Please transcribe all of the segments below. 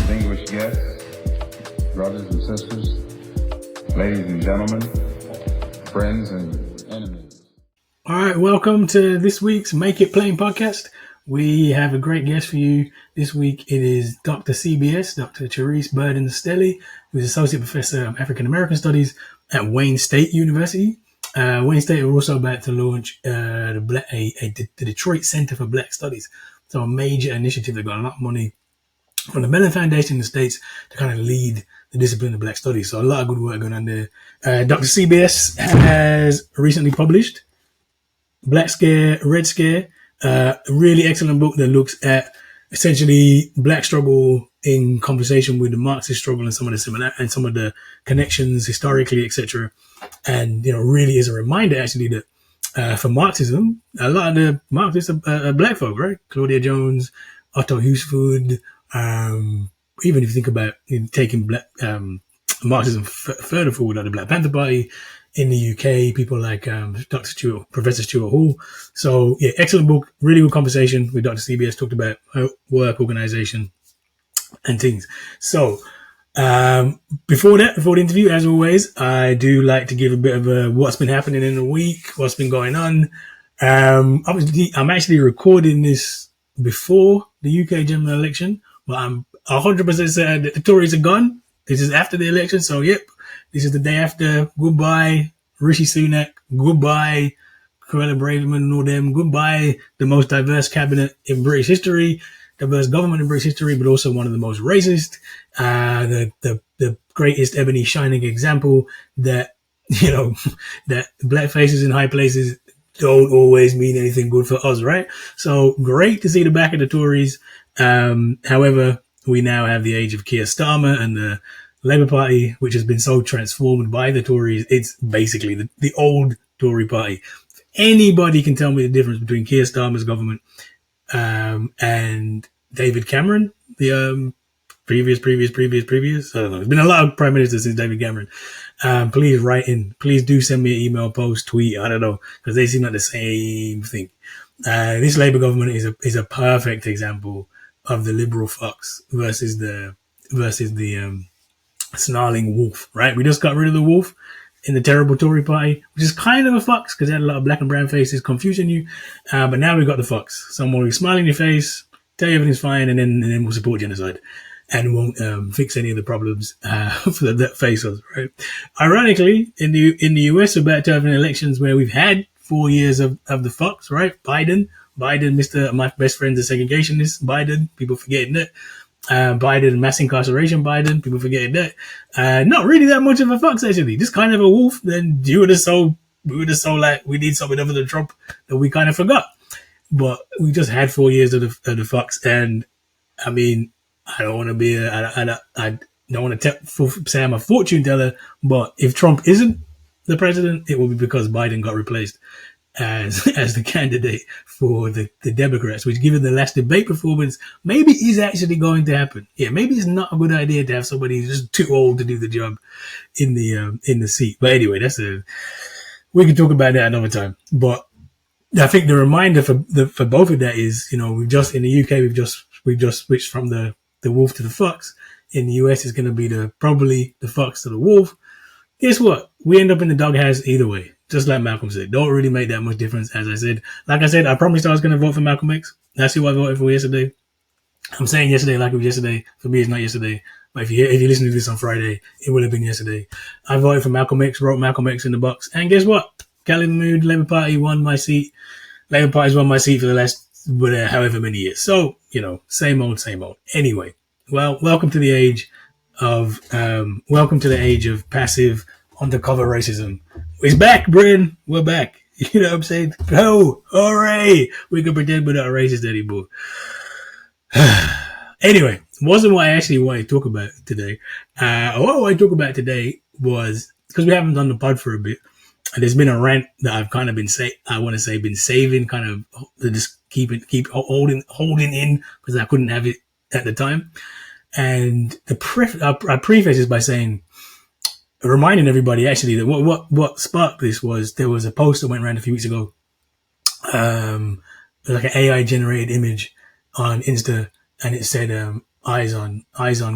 distinguished guests, brothers and sisters, ladies and gentlemen, friends and enemies. All right, welcome to this week's Make It Plain podcast. We have a great guest for you this week. It is Dr. CBS, Dr. Charisse Burden-Stelly, who's Associate Professor of African American Studies at Wayne State University. Wayne State are also about to launch the Detroit Center for Black Studies. So a major initiative. They've got a lot of money from the Mellon Foundation in the States to kind of lead the discipline of Black Studies. So a lot of good work going on there. Dr. CBS has recently published Black Scare, Red Scare, a really excellent book that looks at essentially Black struggle in conversation with the Marxist struggle and some of the connections historically, etc. And, really is a reminder actually that for Marxism, a lot of the Marxists are Black folk, right? Claudia Jones, Otto Huesford, even if you think about taking Black Marxism further forward, like the Black Panther Party in the UK, people like Professor Stuart Hall. So yeah, excellent book, really good conversation with Dr. CBS, talked about work, organization, and things. So before the interview, as always, I do like to give a bit of what's been happening in the week, what's been going on. Obviously, I'm actually recording this before the UK general election, but I'm 100% certain that the Tories are gone. This is after the election, so yep, this is the day after. Goodbye, Rishi Sunak. Goodbye, Cruella Braverman and all them. Goodbye, the most diverse cabinet in British history, diverse government in British history, but also one of the most racist. The greatest ebony shining example that, that black faces in high places don't always mean anything good for us, right? So great to see the back of the Tories. However, we now have the age of Keir Starmer and the Labour Party, which has been so transformed by the Tories. It's basically the old Tory party. If anybody can tell me the difference between Keir Starmer's government and David Cameron, the previous. I don't know. There's been a lot of prime ministers since David Cameron. Please write in. Please do send me an email, post, tweet. I don't know, because they seem like the same thing. This Labour government is a perfect example of the liberal fox versus the snarling wolf, right? We just got rid of the wolf in the terrible Tory party, which is kind of a fox because they had a lot of black and brown faces confusing you. But now we've got the fox, someone who's smiling in your face, tell you everything's fine, and then will support genocide and won't fix any of the problems that face us, right? Ironically, in the US, we're about to have elections where we've had 4 years of the fox, right? Biden, my best friend's a segregationist. Biden, people forgetting that. Biden, mass incarceration. Biden, people forgetting that. Not really that much of a fox actually, just kind of a wolf. Then we were just so like we need something other than Trump that we kind of forgot. But we just had 4 years of the fox, and I mean, I don't want to say I'm a fortune teller, but if Trump isn't the president, it will be because Biden got replaced as the candidate for the Democrats, which given the last debate performance, maybe is actually going to happen. Yeah, maybe it's not a good idea to have somebody who's just too old to do the job in the seat. But anyway, we can talk about that another time. But I think the reminder for both of that is, we've just in the UK we've just switched from the wolf to the fox. In the US, it's going to be probably the fox to the wolf. Guess what? We end up in the doghouse either way. Just like Malcolm said, don't really make that much difference. As I said, I promised I was going to vote for Malcolm X. That's who I voted for yesterday. I'm saying yesterday like it was yesterday. For me, it's not yesterday. But if you listen to this on Friday, it would have been yesterday. I voted for Malcolm X, wrote Malcolm X in the box. And guess what? Cali Mahmood, Labour Party won my seat. Labour Party's won my seat for the last however many years. So, same old. Anyway, well, welcome to the age of passive undercover racism. It's back, Britain. We're back. You know what I'm saying? Oh, hooray! We can pretend we're not racist anymore. Anyway, wasn't what I actually wanted to talk about today. What I want to talk about today was, because we haven't done the pod for a bit, and there's been a rant that I've kind of been saving, kind of just keep holding in, because I couldn't have it at the time. And I preface this by saying, reminding everybody actually that what sparked this was there was a post that went around a few weeks ago, like an AI generated image on Insta, and it said Eyes on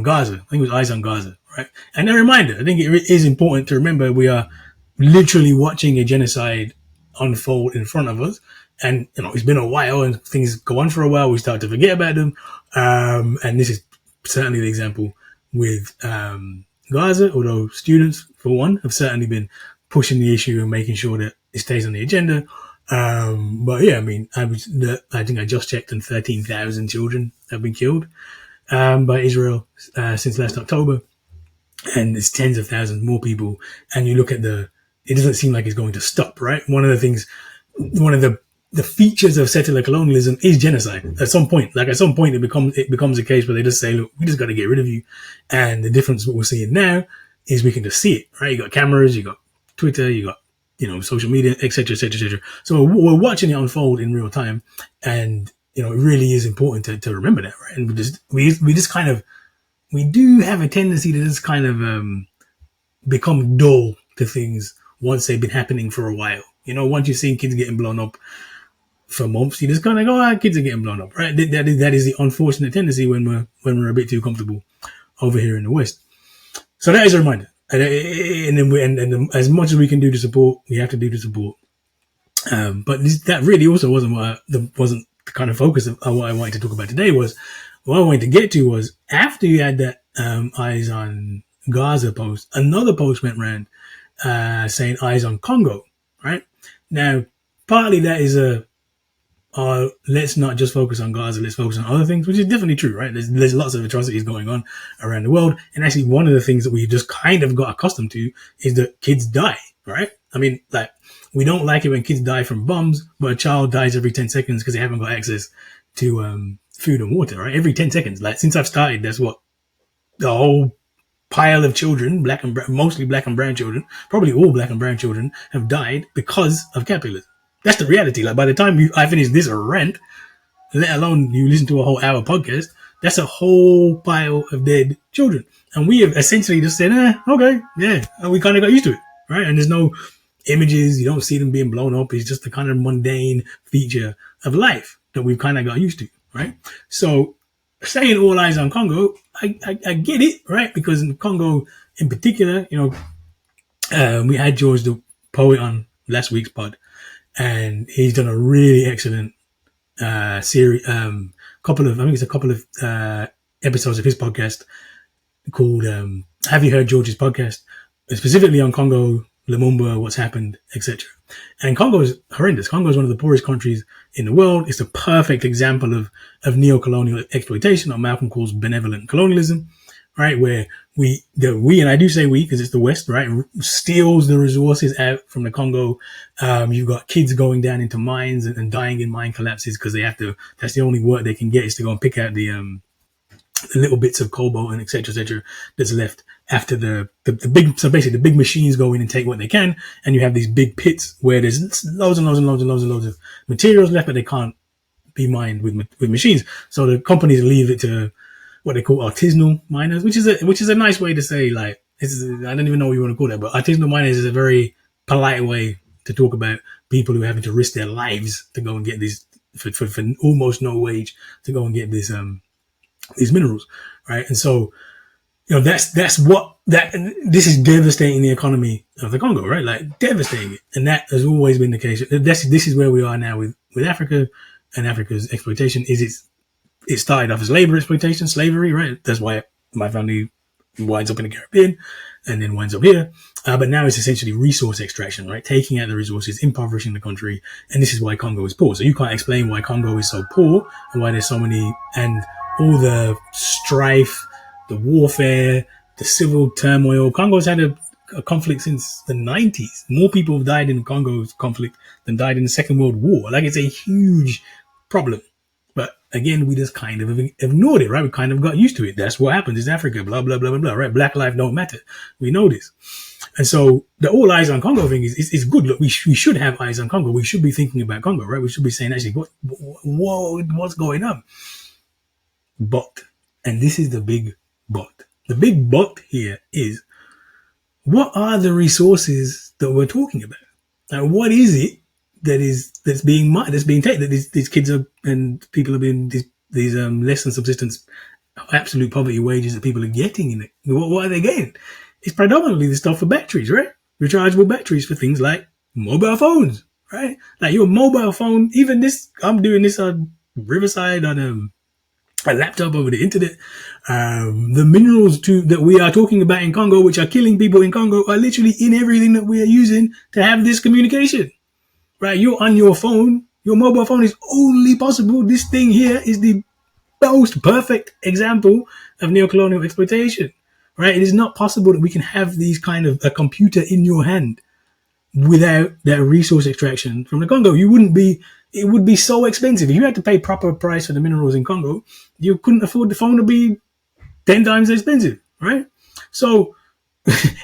Gaza. I think it was Eyes on Gaza, right? And a reminder, I think it is important to remember we are literally watching a genocide unfold in front of us. And, it's been a while and things go on for a while. We start to forget about them. And this is certainly the example with Gaza, although students, for one, have certainly been pushing the issue and making sure that it stays on the agenda. But yeah, I think I just checked and 13,000 children have been killed by Israel since last October. And there's tens of thousands more people. And you look at it doesn't seem like it's going to stop, right? One of the features of settler colonialism is genocide. At some point it becomes a case where they just say, look, we just got to get rid of you. And the difference what we're seeing now is we can just see it, right? You got cameras, you got Twitter, you got, social media, etc., etc., etc. So we're watching it unfold in real time. And, it really is important to remember that, right? And we do have a tendency to just kind of become dull to things once they've been happening for a while. Once you've seen kids getting blown up for months, you just kind of go, kids are getting blown up, right? That is the unfortunate tendency when we're a bit too comfortable over here in the West. So that is a reminder. And as much as we can do to support, we have to do to support. But that really also wasn't the kind of focus of what I wanted to talk about today. Was what I wanted to get to was after you had that Eyes on Gaza post, another post went around saying Eyes on Congo, right? Now, partly that is let's not just focus on Gaza, let's focus on other things, which is definitely true, right? There's lots of atrocities going on around the world. And actually, one of the things that we just kind of got accustomed to is that kids die, right? I mean, we don't like it when kids die from bombs, but a child dies every 10 seconds because they haven't got access to food and water, right? Every 10 seconds. Since I've started, that's what the whole pile of children, mostly black and brown children, probably all black and brown children, have died because of capitalism. That's the reality. By the time I finish this rant, let alone you listen to a whole hour podcast, that's a whole pile of dead children. And we have essentially just said, okay, yeah, and we kind of got used to it, right? And there's no images, you don't see them being blown up. It's just the kind of mundane feature of life that we've kind of got used to, right? So saying all eyes on Congo, I get it, right? Because in Congo in particular, we had George the poet on last week's pod, and he's done a really excellent series, a couple of episodes of his podcast called Have You Heard George's Podcast, specifically on Congo, Lumumba, what's happened, etc. And Congo is horrendous. Congo is one of the poorest countries in the world. It's a perfect example of neo-colonial exploitation, or Malcolm calls benevolent colonialism, right? Where we, and I do say we because it's the West, right, steals the resources out from the Congo. You've got kids going down into mines and dying in mine collapses because they have to, that's the only work they can get is to go and pick out the little bits of cobalt and etc that's left after the big, so basically the big machines go in and take what they can, and you have these big pits where there's loads of materials left, but they can't be mined with machines. So the companies leave it to what they call artisanal miners, which is a nice way to say, I don't even know what you want to call that, but artisanal miners is a very polite way to talk about people who are having to risk their lives to go and get these for almost no wage to go and get these minerals, right? And so, this is devastating the economy of the Congo, right? Devastating it. And that has always been the case. This is where we are now with Africa, and Africa's exploitation it started off as labor exploitation, slavery, right? That's why my family winds up in the Caribbean and then winds up here. But now it's essentially resource extraction, right? Taking out the resources, impoverishing the country. And this is why Congo is poor. So you can't explain why Congo is so poor and why there's so many, and all the strife, the warfare, the civil turmoil. Congo's had a conflict since the 90s. More people have died in Congo's conflict than died in the Second World War. It's a huge problem. But again, we just kind of ignored it, right? We kind of got used to it. That's what happens in Africa, blah, blah, blah, blah, blah, right? Black lives don't matter. We know this. And so the all eyes on Congo thing is good. Look, we should have eyes on Congo. We should be thinking about Congo, right? We should be saying, actually, what's going on? But, and this is the big but. The big but here is, what are the resources that we're talking about? And what is it that's being taken, that these kids are, and people are being, these less than subsistence absolute poverty wages that people are getting in it. What are they getting? It's predominantly the stuff for batteries, right? Rechargeable batteries for things like mobile phones, right? Like your mobile phone, even this, I'm doing this on Riverside on a laptop over the internet. The minerals that we are talking about in Congo, which are killing people in Congo, are literally in everything that we are using to have this communication, right? You're on your phone. Your mobile phone is only possible. This thing here is the most perfect example of neo-colonial exploitation, right? It is not possible that we can have these kind of a computer in your hand without that resource extraction from the Congo. It would be so expensive. If you had to pay proper price for the minerals in Congo, you couldn't afford the phone to be 10 times expensive, right? So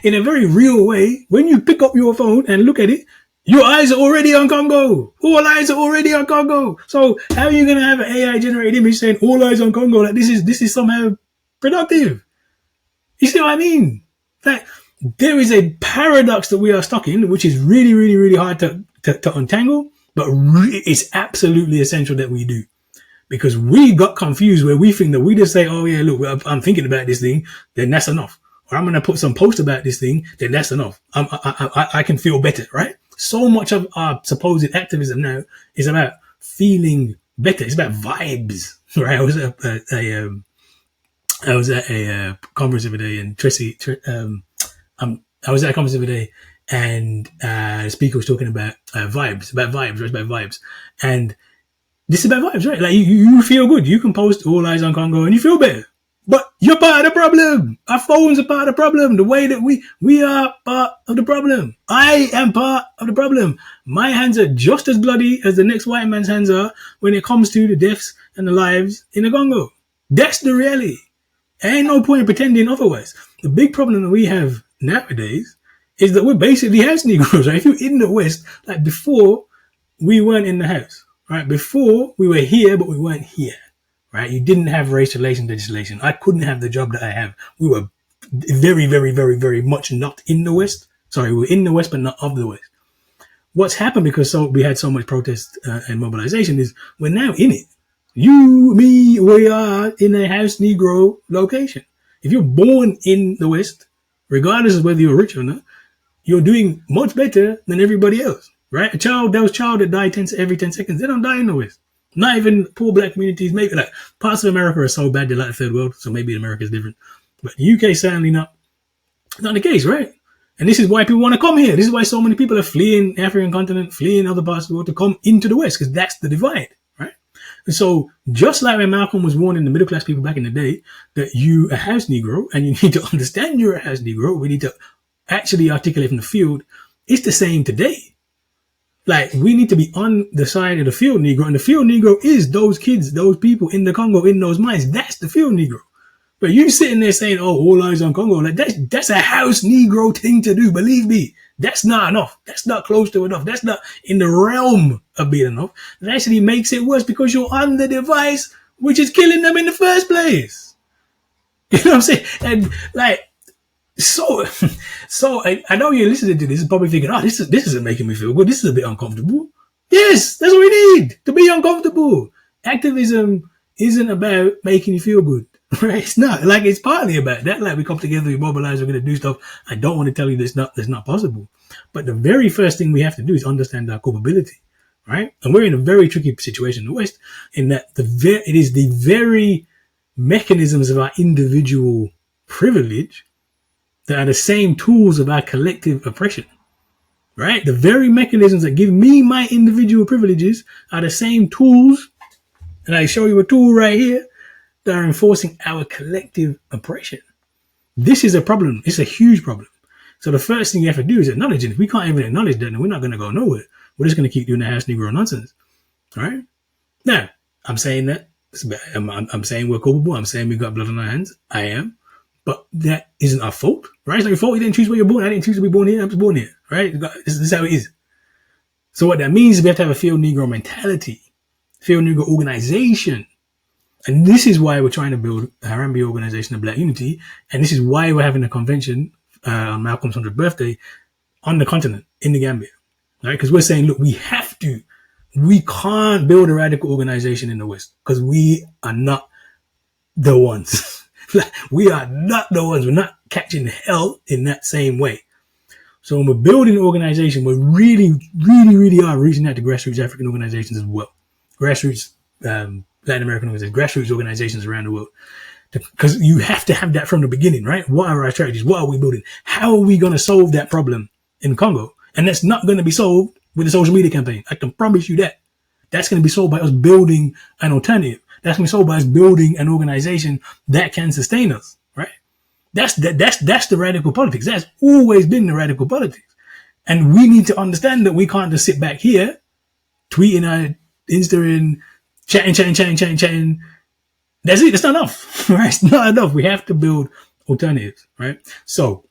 in a very real way, when you pick up your phone and look at it, your eyes are already on Congo. All eyes are already on Congo. So how are you going to have an AI generated image saying all eyes on Congo? Like this is somehow productive. You see what I mean? Like there is a paradox that we are stuck in, which is really, really, really hard to untangle, but it's absolutely essential that we do. Because we got confused where we think that we just say, oh yeah, look, I'm thinking about this thing, then that's enough. Or I'm going to put some post about this thing, then that's enough. I can feel better, right? So much of our supposed activism now is about feeling better. It's about vibes, right? I was at a conference the other day, and I was at a conference the other day, and the speaker was talking about vibes, right? About vibes, and this is about vibes, right? Like you feel good. You can post all eyes on Congo and you feel better. But you're part of the problem. Our phones are part of the problem. The way that we are part of the problem. I am part of the problem. My hands are just as bloody as the next white man's hands are when it comes to the deaths and the lives in the Congo. That's the reality. Ain't no point in pretending otherwise. The big problem that we have nowadays is that we're basically house Negroes, right? If you're in the West, like before, we weren't in the house, right? Before, we were here, but we weren't here. Right? You didn't have race relations legislation. I couldn't have the job that I have. We were very, very, very, very much not in the West. Sorry, we were in the West, but not of the West. What's happened because we had so much protest and mobilization is we're now in it. You, me, we are in a house Negro location. If you're born in the West, regardless of whether you're rich or not, you're doing much better than everybody else. Right? Those child that die every 10 seconds, they don't die in the West. Not even poor black communities. Maybe like parts of America are so bad they're like the third world, so maybe America is different. But the UK certainly not the case, right? And this is why people want to come here. This is why so many people are fleeing the African continent, fleeing other parts of the world to come into the West, because that's the divide, right? And so just like when Malcolm was warning the middle class people back in the day that you a house Negro and you need to understand you're a house Negro, we need to actually articulate from the field. It's the same today. Like, we need to be on the side of the field Negro. And the field Negro is those kids, those people in the Congo, in those mines. That's the field Negro. But you sitting there saying, oh, all eyes on Congo. Like, that's a house Negro thing to do. Believe me, that's not enough. That's not close to enough. That's not in the realm of being enough. It actually makes it worse because you're on the device, which is killing them in the first place. You know what I'm saying? And, like, So I know you're listening to this and probably thinking, oh, this isn't making me feel good. This is a bit uncomfortable. Yes, that's what we need, to be uncomfortable. Activism isn't about making you feel good, right? It's not. Like, it's partly about that. Like, we come together, we mobilize, we're going to do stuff. I don't want to tell you that's not possible. But the very first thing we have to do is understand our culpability, right? And we're in a very tricky situation in the West in that it is the very mechanisms of our individual privilege that are the same tools of our collective oppression, right? The very mechanisms that give me my individual privileges are the same tools, and I show you a tool right here, that are enforcing our collective oppression. This is a problem. It's a huge problem. So the first thing you have to do is acknowledge it. If we can't even acknowledge that, then we're not going to go nowhere. We're just going to keep doing the house Negro nonsense, all right? Now, I'm saying that. I'm saying we're culpable. I'm saying we've got blood on our hands. I am. But that isn't our fault, right? It's not your fault. You didn't choose where you're born. I didn't choose to be born here. I was born here, right? This is how it is. So what that means is we have to have a field Negro mentality, field Negro organization. And this is why we're trying to build a Harambee organization of Black Unity. And this is why we're having a convention on Malcolm's 100th birthday on the continent, in the Gambia, right? Because we're saying, look, we can't build a radical organization in the West because we are not the ones. We are not the ones. We're not catching hell in that same way. So when we're building an organization, we really, really, really are reaching out to grassroots African organizations as well. Grassroots Latin American organizations, grassroots organizations around the world. Because you have to have that from the beginning, right? What are our strategies? What are we building? How are we going to solve that problem in Congo? And that's not going to be solved with a social media campaign. I can promise you that. That's going to be solved by us building an alternative. That's going to be solved by us building an organization that can sustain us, right? That's the radical politics. That's always been the radical politics. And we need to understand that we can't just sit back here, tweeting, Instaing, chatting. That's it. That's not enough, right? It's not enough. We have to build alternatives, right? So,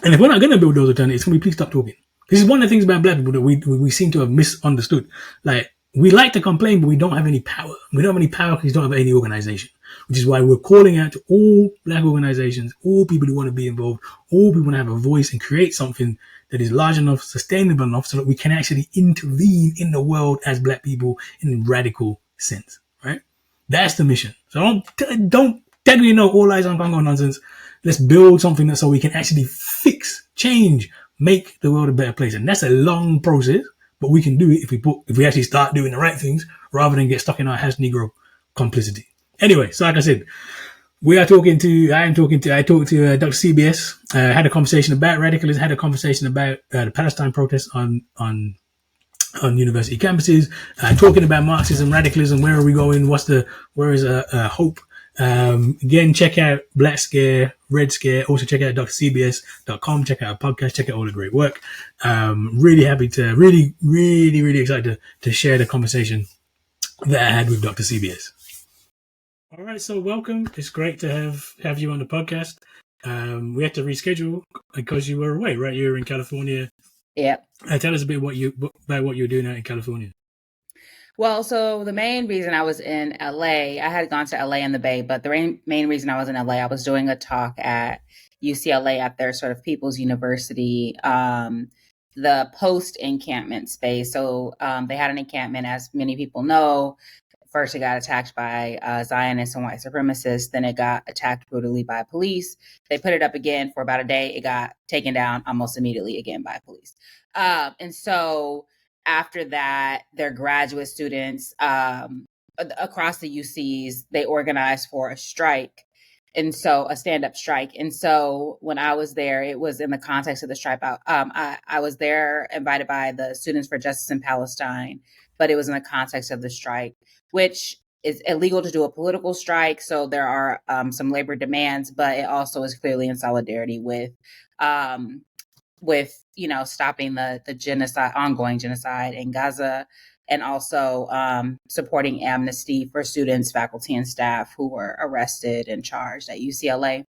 and if we're not going to build those alternatives, can we please stop talking? This is one of the things about black people that we seem to have misunderstood. Like, we like to complain, but we don't have any power. We don't have any power because we don't have any organization, which is why we're calling out to all black organizations, all people who want to be involved, all people want to have a voice and create something that is large enough, sustainable enough so that we can actually intervene in the world as black people in a radical sense, right? That's the mission. So don't technically know all eyes on Congo nonsense. Let's build something so we can actually fix, change, make the world a better place. And that's a long process, but we can do it if we actually start doing the right things rather than get stuck in our Negro complicity. Anyway, so like I said, I talked to Dr. CBS, had a conversation about radicalism, had a conversation about the Palestine protests on university campuses, talking about Marxism, radicalism, where are we going, where is hope. Again, check out Black Scare, Red Scare, also check out drcbs.com, check out our podcast, check out all the great work. Really happy to, really, really, really excited to share the conversation that I had with Dr. CBS. All right, so welcome. It's great to have you on the podcast. We had to reschedule because you were away, right? You were in California. Yeah. Tell us a bit about what you're doing out in California. Well, so the main reason I was in LA, I had gone to LA in the Bay, but the main reason I was in LA, I was doing a talk at UCLA at their sort of People's University, the post-encampment space. So they had an encampment, as many people know. First, it got attacked by Zionists and white supremacists. Then it got attacked brutally by police. They put it up again for about a day. It got taken down almost immediately again by police. And so after that, their graduate students across the UCs, they organized for a strike. And so a stand-up strike. And so when I was there, it was in the context of the strike. I was there invited by the Students for Justice in Palestine, but it was in the context of the strike, which is illegal to do a political strike. So there are some labor demands, but it also is clearly in solidarity with stopping the genocide, ongoing genocide in Gaza, and also supporting amnesty for students, faculty, and staff who were arrested and charged at UCLA.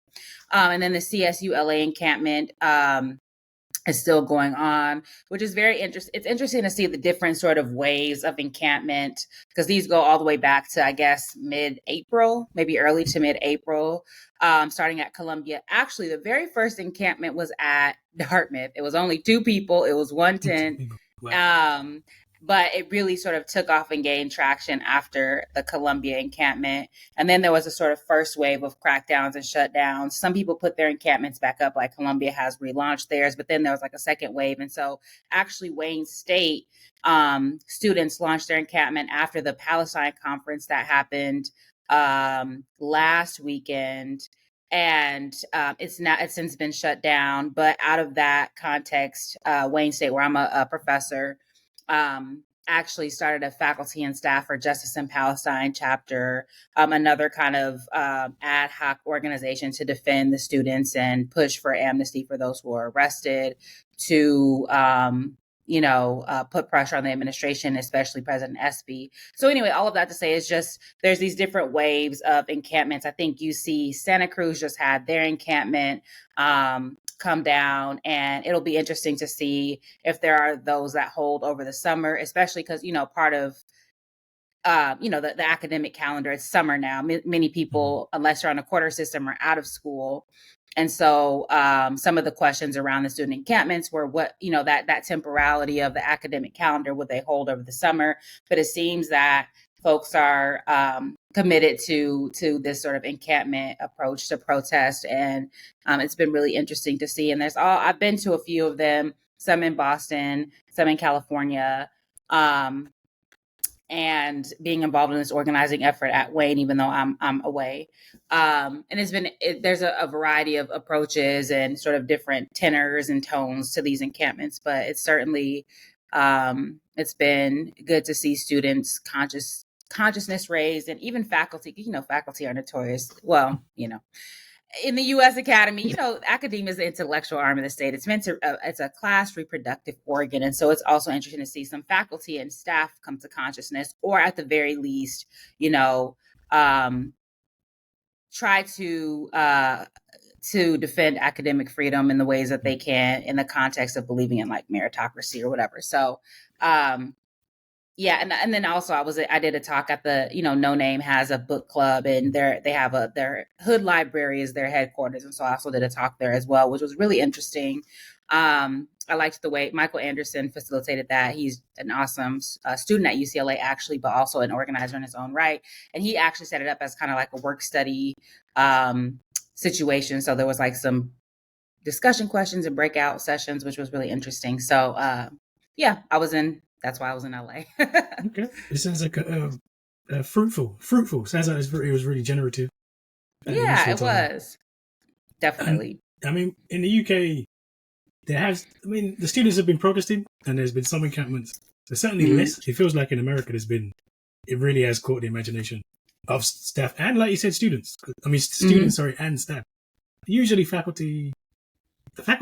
And then the CSU LA encampment is still going on, which is very interesting. It's interesting to see the different sort of waves of encampment, because these go all the way back to, I guess, mid-April, maybe early to mid-April, starting at Columbia. Actually, the very first encampment was at Dartmouth. It was only 2 people. It was one tent. Wow. But it really sort of took off and gained traction after the Columbia encampment. And then there was a sort of first wave of crackdowns and shutdowns. Some people put their encampments back up, like Columbia has relaunched theirs, but then there was like a second wave. And so actually Wayne State students launched their encampment after the Palestine conference that happened last weekend. And it's since been shut down. But out of that context, Wayne State, where I'm a professor, actually started a faculty and staff for Justice in Palestine chapter, another kind of ad hoc organization to defend the students and push for amnesty for those who are arrested, to put pressure on the administration, especially President Espy. So anyway, all of that to say is just there's these different waves of encampments. I think UC Santa Cruz just had their encampment come down, and it'll be interesting to see if there are those that hold over the summer, especially because, part of the academic calendar, it's summer now. Many people, unless you're on a quarter system, are out of school. And so some of the questions around the student encampments were what, that temporality of the academic calendar, would they hold over the summer? But it seems that folks are committed to this sort of encampment approach to protest, and it's been really interesting to see. And I've been to a few of them, some in Boston, some in California, and being involved in this organizing effort at Wayne, even though I'm away. And there's a variety of approaches and sort of different tenors and tones to these encampments, but it's certainly it's been good to see students consciousness raised, and even faculty. Faculty are notorious. Well, in the U.S. Academy, academia is the intellectual arm of the state. It's a class reproductive organ. And so it's also interesting to see some faculty and staff come to consciousness, or at the very least, try to defend academic freedom in the ways that they can in the context of believing in like meritocracy or whatever. So, yeah, and then also I did a talk at the No Name has a book club, and they have their Hood Library is their headquarters, and so I also did a talk there as well, which was really interesting. I liked the way Michael Anderson facilitated that. He's an awesome student at UCLA actually, but also an organizer in his own right, and he actually set it up as kind of like a work study situation. So there was like some discussion questions and breakout sessions, which was really interesting. So yeah, that's why I was in LA. Okay. It sounds like fruitful. Sounds like it was really generative. Yeah, it was. Definitely. I mean, in the UK, the students have been protesting, and there's been some encampments. There's certainly less. It feels like in America, it really has caught the imagination of staff and, like you said, students. And staff. Usually the faculty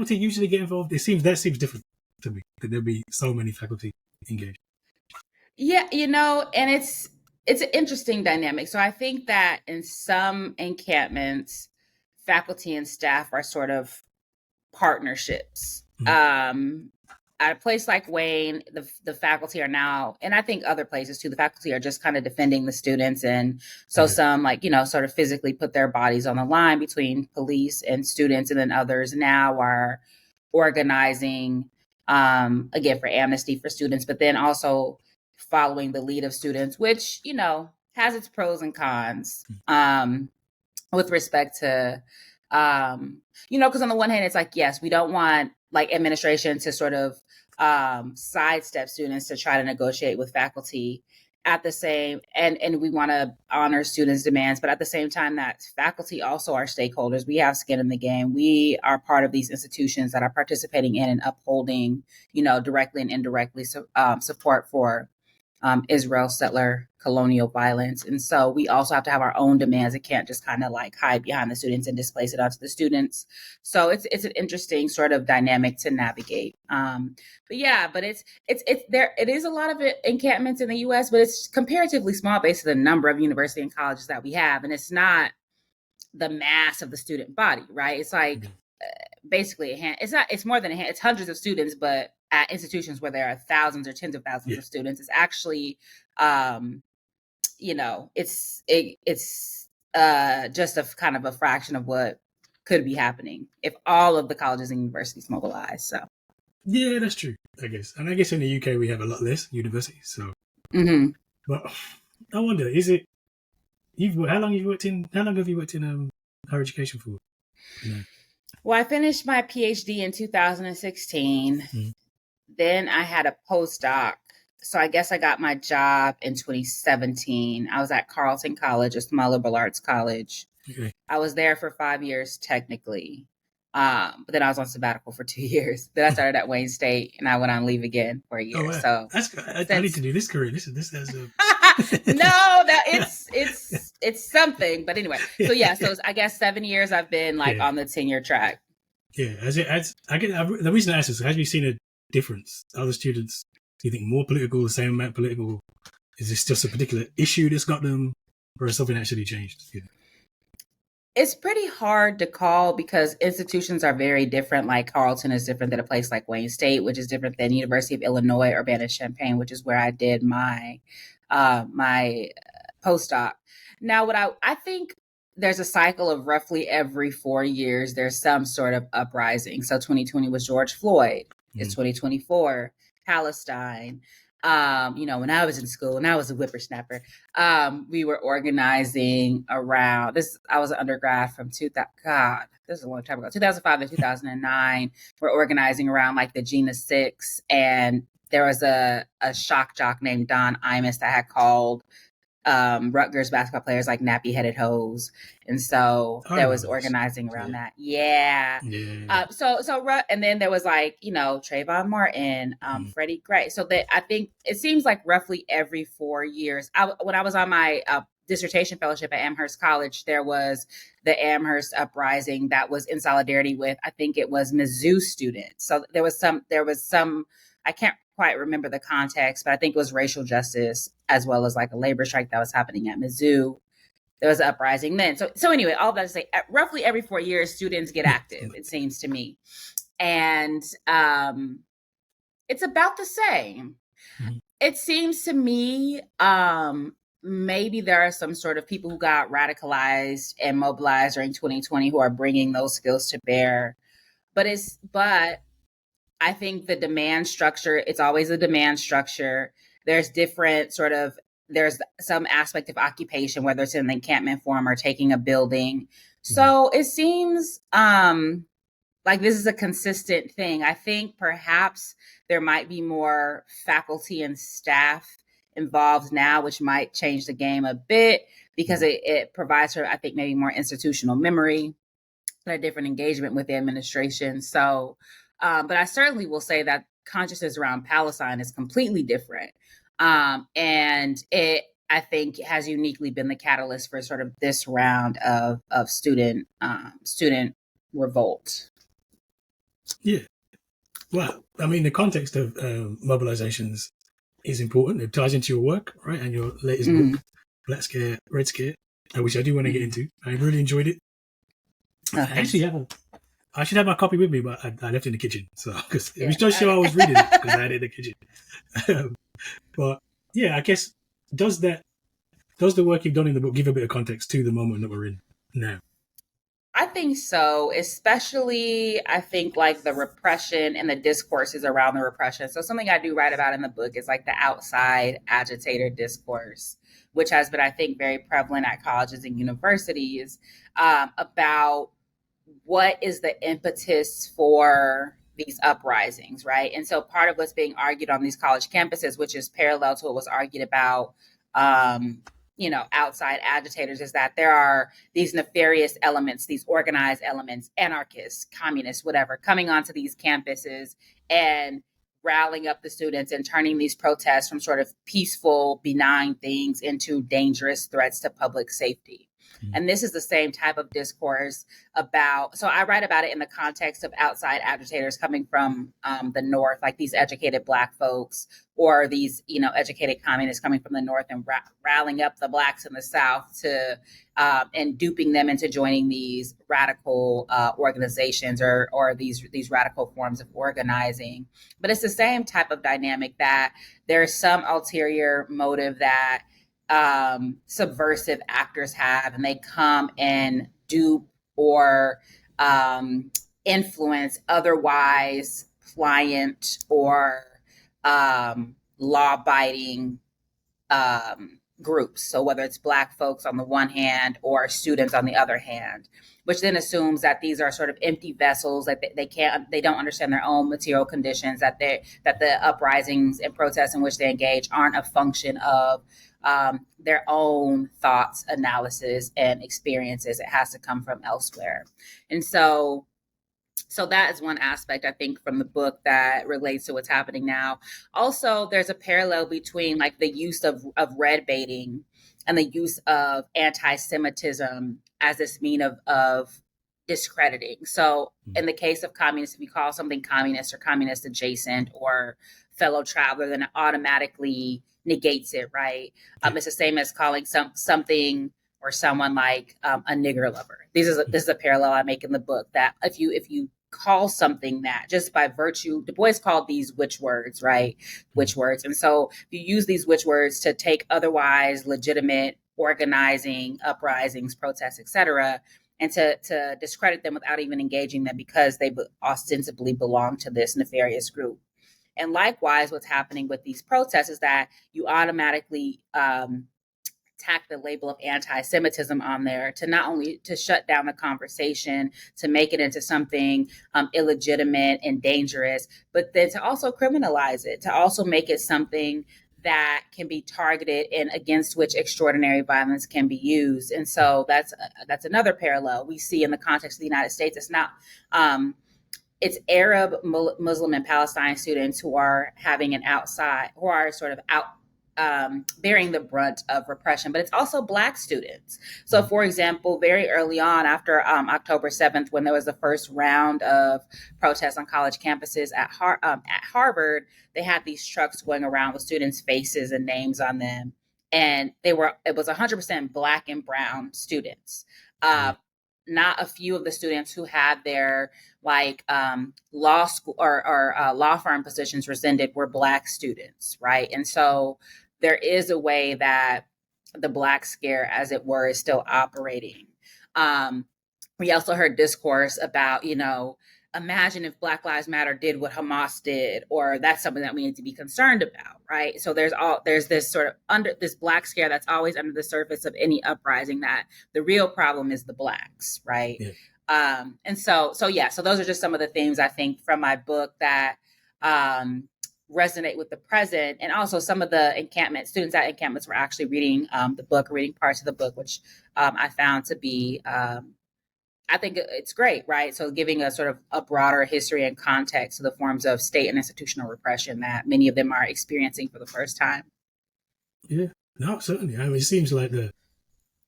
usually get involved. That seems different to me, that there'll be so many faculty engaged. Yeah, and it's an interesting dynamic. So I think that in some encampments, faculty and staff are sort of partnerships. At a place like Wayne, the faculty are now, and I think other places too, the faculty are just kind of defending the students. And so some sort of physically put their bodies on the line between police and students. And then others now are organizing, again, for amnesty for students, but then also following the lead of students, which, has its pros and cons, with respect to, because on the one hand, it's like, yes, we don't want like administration to sort of sidestep students to try to negotiate with faculty at the same, and we want to honor students' demands, but at the same time, that faculty also are stakeholders. We have skin in the game. We are part of these institutions that are participating in and upholding, directly and indirectly support for Israel settler colonial violence. And so we also have to have our own demands. It can't just kind of like hide behind the students and displace it onto the students. So it's an interesting sort of dynamic to navigate. But it's there. It is a lot of encampments in the U.S., but it's comparatively small based on the number of universities and colleges that we have, and it's not the mass of the student body, right? It's like basically it's more than a hand. It's hundreds of students, but at institutions where there are thousands or tens of thousands of students, it's actually, it's just a kind of a fraction of what could be happening if all of the colleges and universities mobilize. So, yeah, that's true, I guess. And I guess in the UK we have a lot less universities. So, but I wonder, how long have you worked in higher education for? Well, I finished my PhD in 2016. Then I had a postdoc. So I guess I got my job in 2017. I was at Carleton College, a small liberal arts college. Okay. I was there for 5 years technically. But then I was on sabbatical for 2 years. Then I started at Wayne State, and I went on leave again for a year. Oh, wow. So I need to do this career. This has a it's something. But anyway, so I guess 7 years I've been on the tenure track. Yeah, the reason I asked is, have you seen a difference? Are the students, do you think, more political, the same amount political? Is this just a particular issue that's got them, or has something actually changed? Yeah. It's pretty hard to call because institutions are very different. Like Carleton is different than a place like Wayne State, which is different than University of Illinois, Urbana-Champaign, which is where I did my my postdoc. Now, what I think there's a cycle of roughly every 4 years, there's some sort of uprising. So 2020 was George Floyd. It's 2024, Palestine. when I was in school and I was a whippersnapper, we were organizing around this. I was an undergrad from 2000. God, this is a long time ago, 2005 to 2009. We're organizing around like the Gina 6, and there was a shock jock named Don Imus that had called Rutgers basketball players like nappy headed hoes. And so there was organizing around that. Yeah. And then there was like, Trayvon Martin, Freddie Gray. So that I think it seems like roughly every 4 years, when I was on my dissertation fellowship at Amherst College, there was the Amherst uprising that was in solidarity with, I think it was Mizzou students. So there was some, I can't quite remember the context, but I think it was racial justice as well as like a labor strike that was happening at Mizzou. There was an uprising then. So anyway, all that to say, roughly every 4 years, students get active, it seems to me. And it's about the same. Mm-hmm. It seems to me, maybe there are some sort of people who got radicalized and mobilized during 2020 who are bringing those skills to bear. But I think the demand structure, it's always a demand structure. There's there's some aspect of occupation, whether it's in the encampment form or taking a building. So it seems like this is a consistent thing. I think perhaps there might be more faculty and staff involved now, which might change the game a bit because it provides for, I think, maybe more institutional memory and a different engagement with the administration. So, but I certainly will say that consciousness around Palestine is completely different. And it, I think, has uniquely been the catalyst for sort of this round of student revolt. Yeah. Well, I mean, the context of mobilizations is important. It ties into your work, right? And your latest book, Black Scare, Red Scare, which I do want to get into. I really enjoyed it. Actually, I should have my copy with me, but I left it in the kitchen. So, because it was just sure I was reading it because I had it in the kitchen. But yeah, I guess does the work you've done in the book give a bit of context to the moment that we're in now? I think so, especially I think like the repression and the discourses around the repression. So something I do write about in the book is like the outside agitator discourse, which has been, I think, very prevalent at colleges and universities, about what is the impetus for these uprisings, right? And so part of what's being argued on these college campuses, which is parallel to what was argued about, outside agitators, is that there are these nefarious elements, these organized elements, anarchists, communists, whatever, coming onto these campuses and rallying up the students and turning these protests from sort of peaceful, benign things into dangerous threats to public safety. And this is the same type of discourse so I write about it in the context of outside agitators coming from the North, like these educated Black folks or these, educated communists coming from the North and rallying up the Blacks in the South and duping them into joining these radical organizations or these radical forms of organizing. But it's the same type of dynamic that there's some ulterior motive that subversive actors have, and they come and dupe or influence otherwise pliant or law-abiding groups. So whether it's Black folks on the one hand or students on the other hand, which then assumes that these are sort of empty vessels, that they don't understand their own material conditions, that the uprisings and protests in which they engage aren't a function of their own thoughts, analysis, and experiences. It has to come from elsewhere. And so that is one aspect, I think, from the book that relates to what's happening now. Also, there's a parallel between like the use of red baiting and the use of anti-Semitism as this mean of discrediting. So in the case of communists, if you call something communist or communist adjacent or fellow traveler, then it automatically negates it, right? It's the same as calling something or someone like a nigger lover. This is a parallel I make in the book, that if you call something that, just by virtue, Du Bois called these witch words, right? Witch words. And so if you use these witch words to take otherwise legitimate organizing, uprisings, protests, etc., and to discredit them without even engaging them because they ostensibly belong to this nefarious group, And likewise, what's happening with these protests is that you automatically tack the label of anti-Semitism on there to not only to shut down the conversation, to make it into something illegitimate and dangerous, but then to also criminalize it, to also make it something that can be targeted and against which extraordinary violence can be used. And so that's another parallel we see in the context of the United States. It's not it's Arab, Muslim, and Palestine students who are having who are sort of out bearing the brunt of repression, but it's also Black students. So, for example, very early on after October 7th, when there was the first round of protests on college campuses at Harvard, they had these trucks going around with students' faces and names on them. And it was 100% Black and brown students. Not a few of the students who had their law school or law firm positions rescinded were Black students, right? And so there is a way that the Black scare, as it were, is still operating. We also heard discourse about, imagine if Black Lives Matter did what Hamas did, or that's something that we need to be concerned about, right? So there's this sort of this Black scare that's always under the surface of any uprising, that the real problem is the Blacks, right? Yeah. And so those are just some of the themes I think from my book that resonate with the present. And also some of the students at encampments were actually reading reading parts of the book, which I found to be, I think it's great, right? So giving a sort of a broader history and context to the forms of state and institutional repression that many of them are experiencing for the first time. Yeah, no, certainly. I mean, it seems like the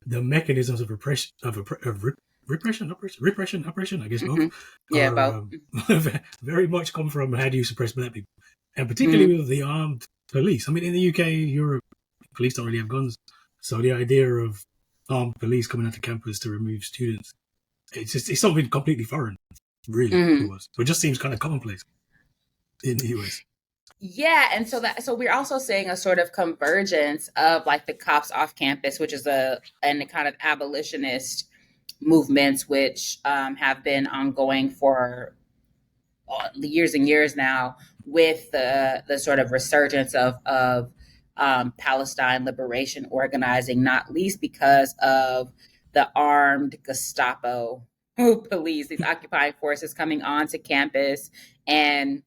mechanisms of repression, repression, I guess both. Yeah, both. Very much come from how do you suppress Black people, and particularly with the armed police. I mean, in the UK, Europe, police don't really have guns, so the idea of armed police coming onto campus to remove students, it's something completely foreign, really, to us. But it just seems kind of commonplace in the US. Yeah, and so we're also seeing a sort of convergence of the cops off campus, which is and the kind of abolitionist movements which have been ongoing for years and years now, with the sort of resurgence of Palestine liberation organizing, not least because of the armed Gestapo police, these occupying forces coming onto campus and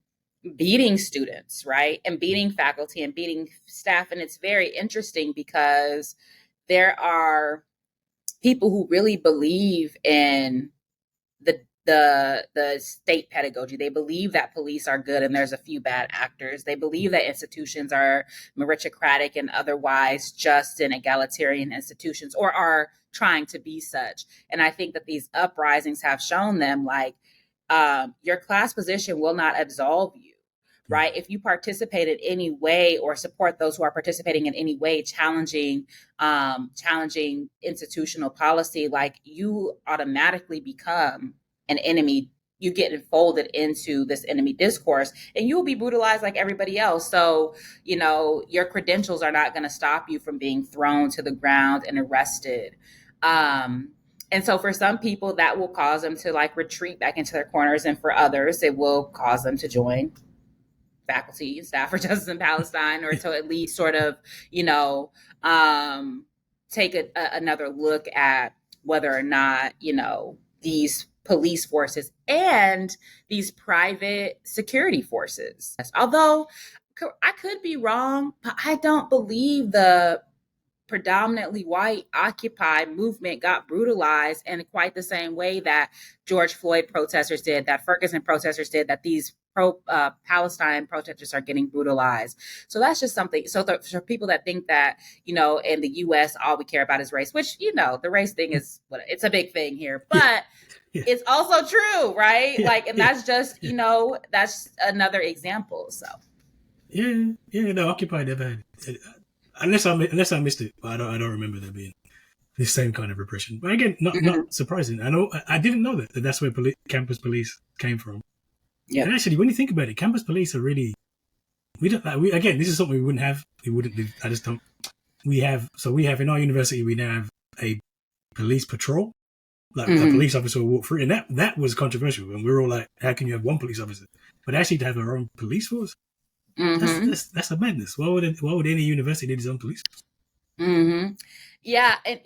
beating students, right? And beating faculty and beating staff. And it's very interesting because there are people who really believe in the state pedagogy. They believe that police are good and there's a few bad actors. They believe that institutions are meritocratic and otherwise just and egalitarian institutions, or are trying to be such. And I think that these uprisings have shown them your class position will not absolve you, right? If you participate in any way or support those who are participating in any way, challenging institutional policy, you automatically become an enemy. You get enfolded into this enemy discourse and you will be brutalized like everybody else. So, your credentials are not going to stop you from being thrown to the ground and arrested. And so for some people that will cause them to retreat back into their corners. And for others, it will cause them to join faculty and staff for Justice in Palestine, or to at least sort of, take another look at whether or not, these police forces and these private security forces. Although I could be wrong, but I don't believe the predominantly white Occupy movement got brutalized in quite the same way that George Floyd protesters did, that Ferguson protesters did, that these pro-Palestine protesters are getting brutalized. So that's just something. So for people that think that, in the U.S., all we care about is race, which, the race thing is, it's a big thing here, but it's also true, right? That's just, that's another example. So. No, Occupy never had, unless I missed it, but I don't remember there being the same kind of repression. But again, not surprising. I didn't know that that's where campus police came from. Yeah. And actually, when you think about it, campus police are really, again, this is something we wouldn't have. I just don't. We have in our university, we now have a police patrol. A police officer will walk through, and that was controversial. And we were all like, how can you have one police officer? But actually to have our own police force, Mm-hmm. That's a madness. Why would any university need its own police? Mm-hmm. Yeah, and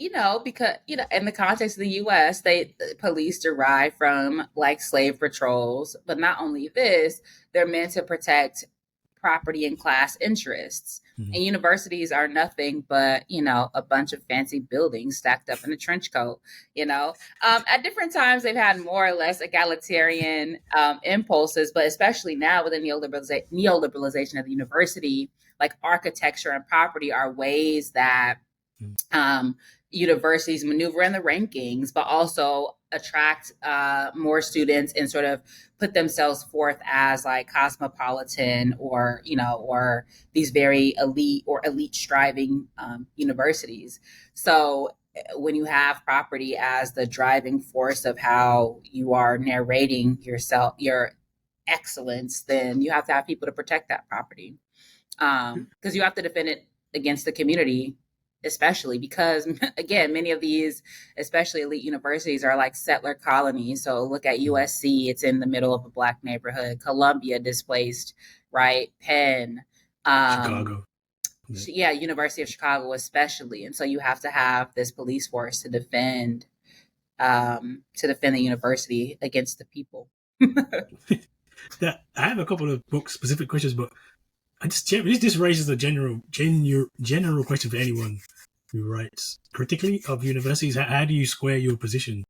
because in the context of the U.S., the police derive from like slave patrols, but not only this, they're meant to protect property and class interests. Mm-hmm. And universities are nothing but a bunch of fancy buildings stacked up in a trench coat. At different times they've had more or less egalitarian impulses, but especially now with the neoliberalization of the university, like architecture and property are ways that um, universities maneuver in the rankings, but also attract more students and sort of put themselves forth as like cosmopolitan or these very elite striving universities. So when you have property as the driving force of how you are narrating your excellence, then you have to have people to protect that property, because you have to defend it against the community, especially because again, many of these especially elite universities are like settler colonies. So look at USC, it's in the middle of a Black neighborhood. Columbia, displaced, right? Penn, Chicago. Yeah, University of Chicago especially. And so you have to have this police force to defend the university against the people. I have a couple of book specific questions, but this raises a general question for anyone who writes critically of universities. How do you square your position,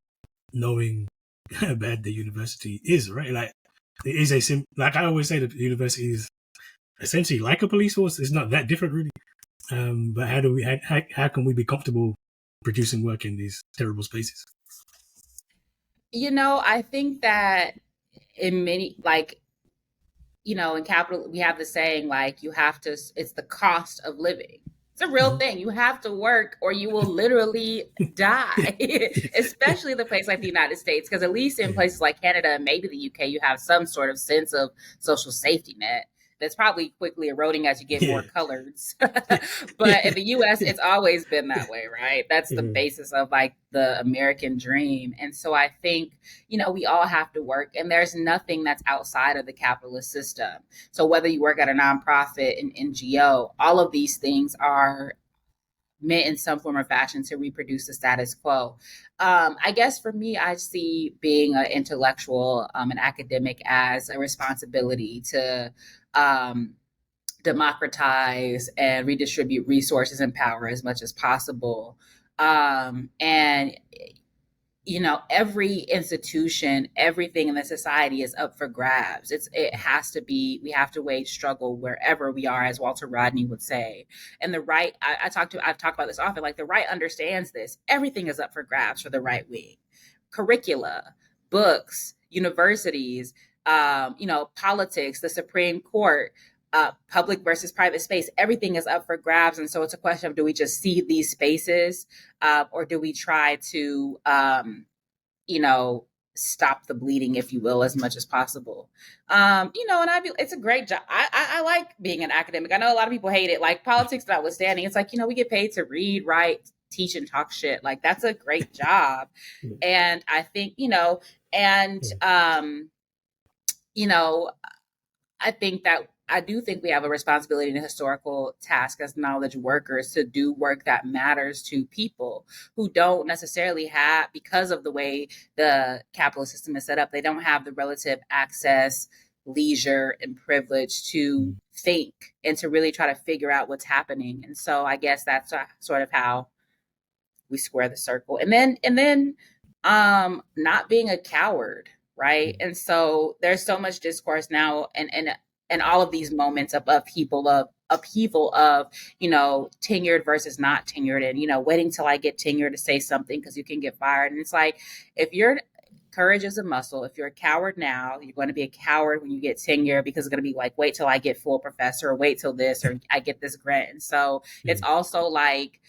knowing how bad the university is? Right, like it is like I always say, that the university is essentially like a police force. It's not that different, really. But how can we be comfortable producing work in these terrible spaces? I think that in many, like, in capital, we have the saying, like, it's the cost of living. It's a real thing. You have to work or you will literally die, especially the place like the United States, because at least in places like Canada and maybe the UK, you have some sort of sense of social safety net that's probably quickly eroding as you get more coloreds. But in the US, it's always been that way, right? That's the basis of like the American dream. And so I think, we all have to work, and there's nothing that's outside of the capitalist system. So whether you work at a nonprofit, an NGO, all of these things are meant in some form or fashion to reproduce the status quo. I guess for me, I see being an intellectual, an academic, as a responsibility to democratize and redistribute resources and power as much as possible. And every institution, everything in the society is up for grabs. It has to be. We have to wage struggle wherever we are, as Walter Rodney would say. And the right, I've talked about this often. Like, the right understands this. Everything is up for grabs for the right wing. Curricula, books, universities, politics, the Supreme Court. Public versus private space, everything is up for grabs. And so it's a question of, do we just see these spaces, or do we try to, stop the bleeding, if you will, as much as possible? And it's a great job. I like being an academic. I know a lot of people hate it. Like, politics notwithstanding, it's like, we get paid to read, write, teach, and talk shit. Like, that's a great job. And I think, I think that I do think we have a responsibility and a historical task as knowledge workers to do work that matters to people who don't necessarily have, because of the way the capitalist system is set up, they don't have the relative access, leisure, and privilege to think and to really try to figure out what's happening. And so I guess that's sort of how we square the circle. And then not being a coward, right? And so there's so much discourse now, and all of these moments of upheaval of tenured versus not tenured, and waiting till I get tenure to say something because you can get fired. And it's like, if your courage is a muscle, if you're a coward now, you're going to be a coward when you get tenure, because it's going to be like, wait till I get full professor, or wait till this, or I get this grant. And so it's also like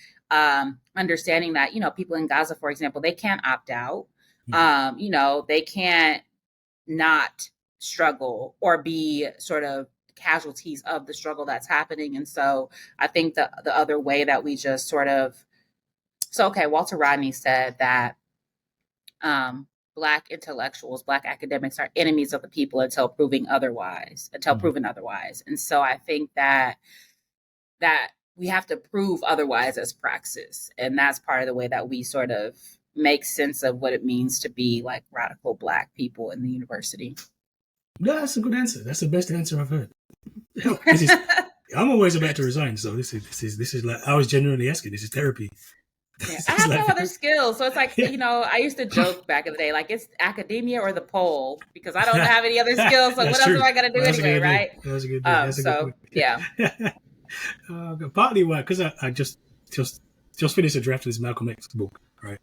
understanding that people in Gaza, for example, they can't opt out. They can't not struggle or be sort of casualties of the struggle that's happening. And so I think the other way that we just sort of, Walter Rodney said that Black intellectuals, Black academics are enemies of the people until proven otherwise. And so I think that we have to prove otherwise as praxis. And that's part of the way that we sort of make sense of what it means to be like radical Black people in the university. No, that's a good answer. That's the best answer I've heard. I'm always about to resign, so this is like, I was genuinely asking. This is therapy. Yeah. I have no other skills, so it's like, I used to joke back in the day, like it's academia or the pole, because I don't have any other skills. So what else am I gonna do anyway, right? That's a good. That's a good point. Yeah. Partly why, because I just finished a draft of this Malcolm X book, right?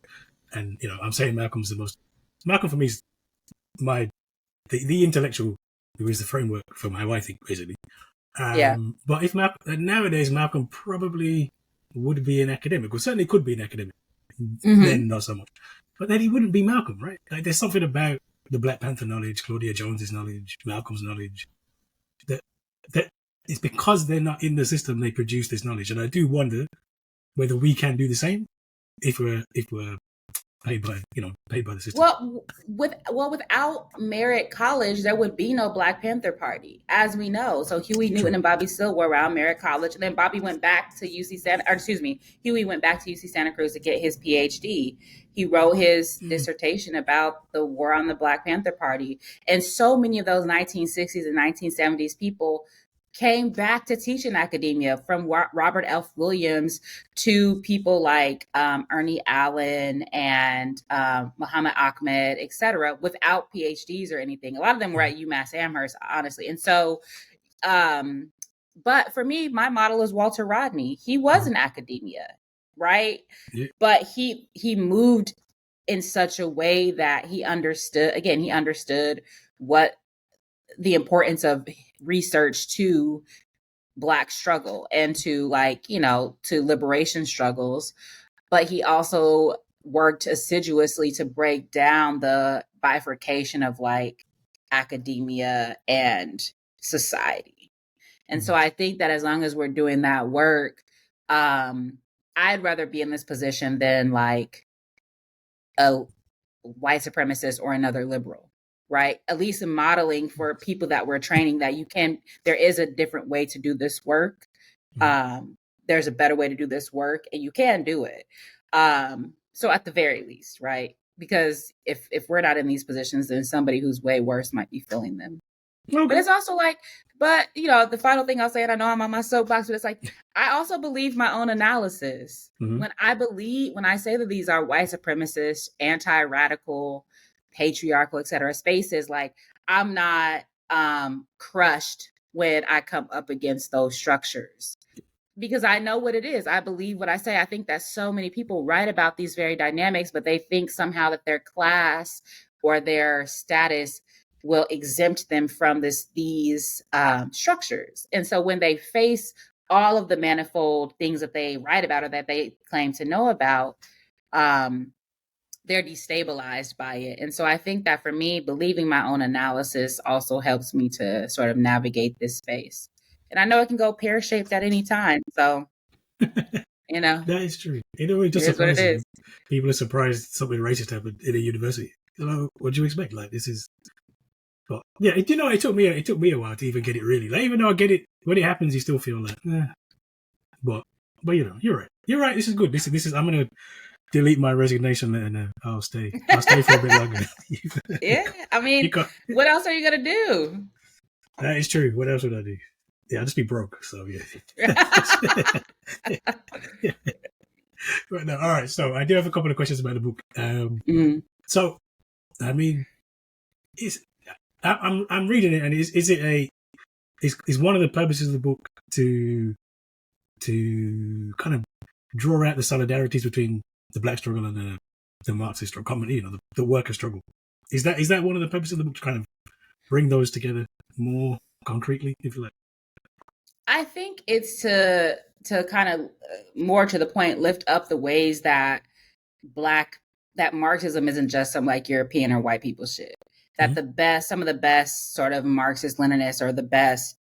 And I'm saying Malcolm for me is the intellectual who is the framework for how I think, basically. But if nowadays Malcolm probably would be an academic, or certainly could be an academic, then not so much. But then he wouldn't be Malcolm, right? Like there's something about the Black Panther knowledge, Claudia Jones's knowledge, Malcolm's knowledge, that it's because they're not in the system they produce this knowledge. And I do wonder whether we can do the same if we're paid by the system. Well, without merit college, there would be no Black Panther Party, as we know. So Huey Newton and Bobby Seale were around merit college, and then Huey went back to UC Santa Cruz to get his PhD. He wrote his dissertation about the war on the Black Panther Party, and so many of those 1960s and 1970s people came back to teach in academia, from Robert F. Williams to people like Ernie Allen and Muhammad Ahmed, et cetera, without PhDs or anything. A lot of them were at UMass Amherst, honestly. And so, but for me, my model is Walter Rodney. He was in academia, right? Yeah. But he moved in such a way that he understood what the importance of research to Black struggle and to to liberation struggles. But he also worked assiduously to break down the bifurcation of like academia and society. And so I think that as long as we're doing that work, I'd rather be in this position than like a white supremacist or another liberal. Right? At least in modeling for people that we're training that there is a different way to do this work. There's a better way to do this work, and you can do it. So at the very least, right? Because if we're not in these positions, then somebody who's way worse might be filling them. Okay. But it's also like, the final thing I'll say, and I know I'm on my soapbox, but it's like, I also believe my own analysis. When I say that these are white supremacist, anti-radical, patriarchal, et cetera, spaces, like I'm not crushed when I come up against those structures, because I know what it is. I believe what I say. I think that so many people write about these very dynamics, but they think somehow that their class or their status will exempt them from these structures. And so when they face all of the manifold things that they write about or that they claim to know about, they're destabilized by it. And so I think that for me, believing my own analysis also helps me to sort of navigate this space. And I know it can go pear-shaped at any time. So, That is true. It just surprises me. People are surprised something racist happened in a university. What do you expect? Like, this is... But, yeah, it took me a while to even get it, really. Like, even though I get it, when it happens, you still feel like, But you're right. You're right. This is good. This is. I'm going to delete my resignation letter now. I'll stay for a bit longer. Yeah, I mean, what else are you gonna do? That is true. What else would I do? Yeah, I'll just be broke. So yeah. Right now, all right. So I do have a couple of questions about the book. So, I mean, I'm reading it, and is one of the purposes of the book to kind of draw out the solidarities between the Black struggle and the Marxist struggle, the worker struggle. Is that one of the purposes of the book, to kind of bring those together more concretely, if you like? I think it's to kind of more to the point, lift up the ways that Marxism isn't just some like European or white people shit. That some of the best sort of Marxist Leninists or the best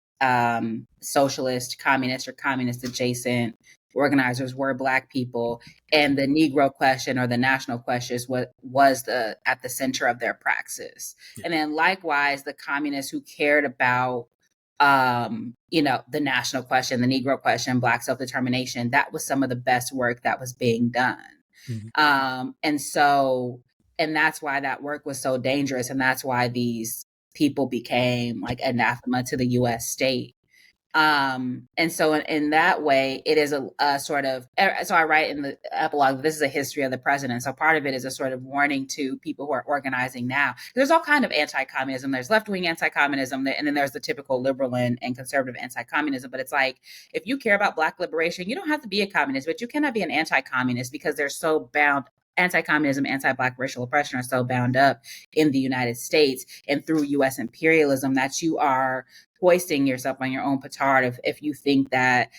socialist, communist or communist adjacent organizers were Black people, and the Negro question or the national question was at the center of their praxis. And then likewise, the communists who cared about the national question, the Negro question, Black self-determination, that was some of the best work that was being done. And that's why that work was so dangerous. And that's why these people became like anathema to the US state. And so in that way, it is a sort of, so I write in the epilogue, this is a history of the president. So part of it is a sort of warning to people who are organizing now. There's all kind of anti-communism. There's left-wing anti-communism, and then there's the typical liberal and conservative anti-communism. But it's like, if you care about Black liberation, you don't have to be a communist, but you cannot be an anti-communist because they're so bound. Anti-communism, anti-Black racial oppression are so bound up in the United States and through U.S. imperialism that you are hoisting yourself on your own petard if you think that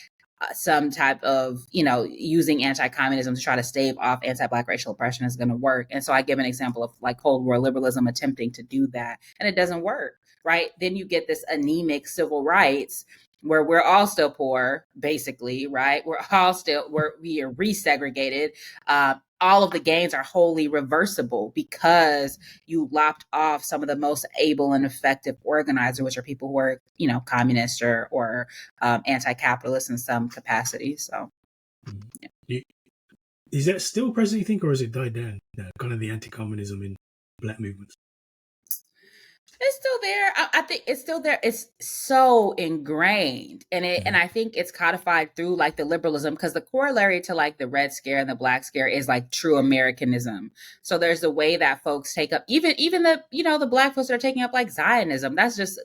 some type of, using anti-communism to try to stave off anti-Black racial oppression is going to work. And so I give an example of like Cold War liberalism attempting to do that, and it doesn't work, right? Then you get this anemic civil rights where we're all still poor, basically, right? We are resegregated. All of the gains are wholly reversible because you lopped off some of the most able and effective organizers, which are people who are, communist or anti-capitalist in some capacity. So, yeah. Is that still present, you think, or has it died down? Kind of the anti-communism in Black movements. It's still there. I think it's still there. It's so ingrained, and I think it's codified through like the liberalism, because the corollary to like the Red Scare and the Black Scare is like true Americanism. So there's a way that folks take up even the the Black folks that are taking up like Zionism. That's just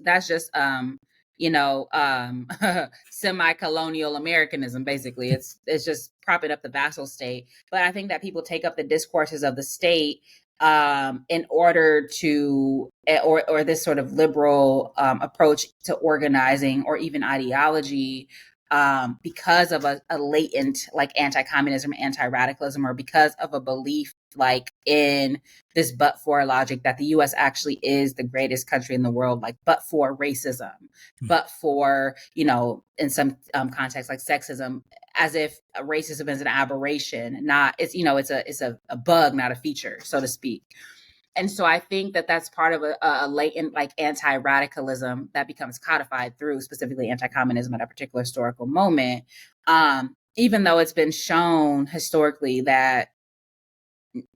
semi-colonial Americanism. Basically, it's just propping up the vassal state. But I think that people take up the discourses of the state in order to, or this sort of liberal approach to organizing or even ideology, because of a latent like anti-communism, anti-radicalism, or because of a belief like in this but for logic that the US actually is the greatest country in the world, like but for racism, but for, in some contexts like sexism, as if racism is an aberration, not it's a bug, not a feature, so to speak. And so I think that that's part of a latent like anti-radicalism that becomes codified through specifically anti-communism at a particular historical moment, even though it's been shown historically that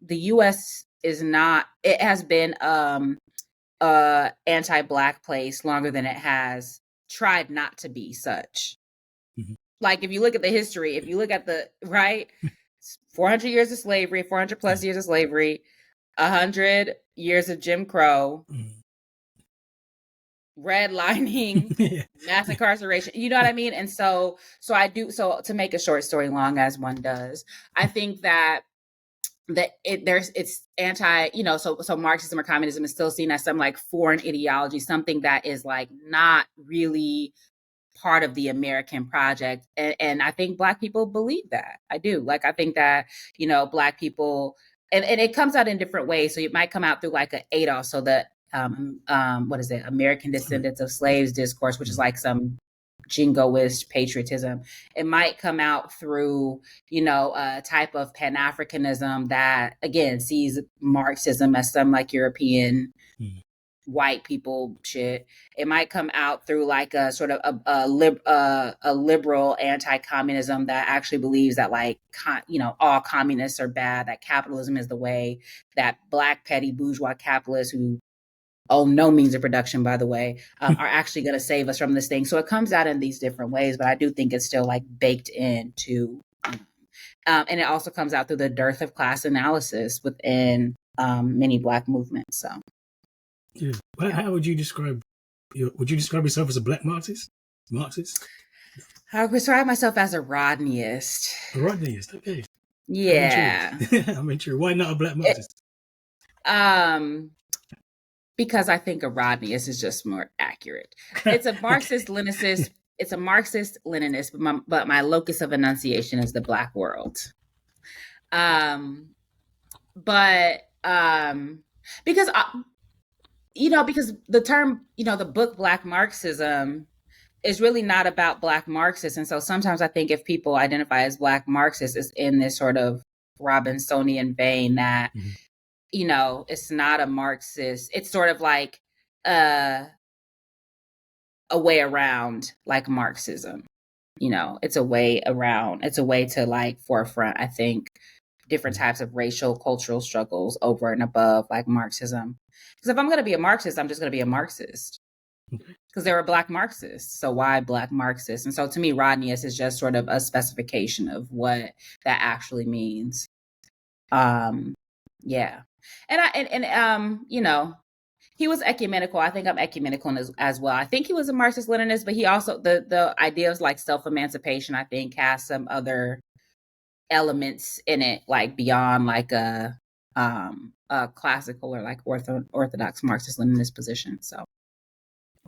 the U.S. is not, it has been anti-Black place longer than it has tried not to be such. Like if you look at the history, if you look at the, right, 400 years of slavery, 400 plus years of slavery, 100 years of Jim Crow, redlining, mass incarceration, you know what I mean? And so to make a short story long as one does, I think that it's anti, so Marxism or communism is still seen as some like foreign ideology, something that is like not really part of the American project. And I think Black people believe that. I do. Like, I think that, Black people, and it comes out in different ways. So it might come out through like an ADOS, so the, what is it? American Descendants of Slaves discourse, which is like some jingoist patriotism. It might come out through, a type of Pan-Africanism that, again, sees Marxism as some like European white people shit. It might come out through like a sort of a liberal anti-communism that actually believes that like, all communists are bad, that capitalism is the way, that Black petty bourgeois capitalists who own no means of production, by the way, are actually going to save us from this thing. So it comes out in these different ways, but I do think it's still like baked into, and it also comes out through the dearth of class analysis within many Black movements. So. Yeah. How would you describe yourself as a Black Marxist? I would describe myself as a Rodneyist. A Rodneyist, okay. Yeah. I'm intrigued. Why not a Black Marxist? Because I think a Rodneyist is just more accurate. It's a Marxist-Leninist. It's a Marxist-Leninist, but my locus of enunciation is the Black world. Because the term, the book Black Marxism it's really not about Black Marxists. And so sometimes I think if people identify as Black Marxists, it's in this sort of Robinsonian vein that, you know, it's not a Marxist. It's sort of like a way around like Marxism. You know, it's a way around, it's a way to like forefront, I think, different types of racial, cultural struggles over and above like Marxism. Because if I'm going to be a Marxist, I'm just going to be a Marxist. Because there were Black Marxists. So why Black Marxists? And so to me, Rodneyus is just sort of a specification of what that actually means. Yeah. And you know, he was ecumenical. I think I'm ecumenical as well. I think he was a Marxist Leninist, but he also, the idea of like self-emancipation, I think has some other elements in it, like beyond like a classical or like orthodox Marxist Leninist position. So,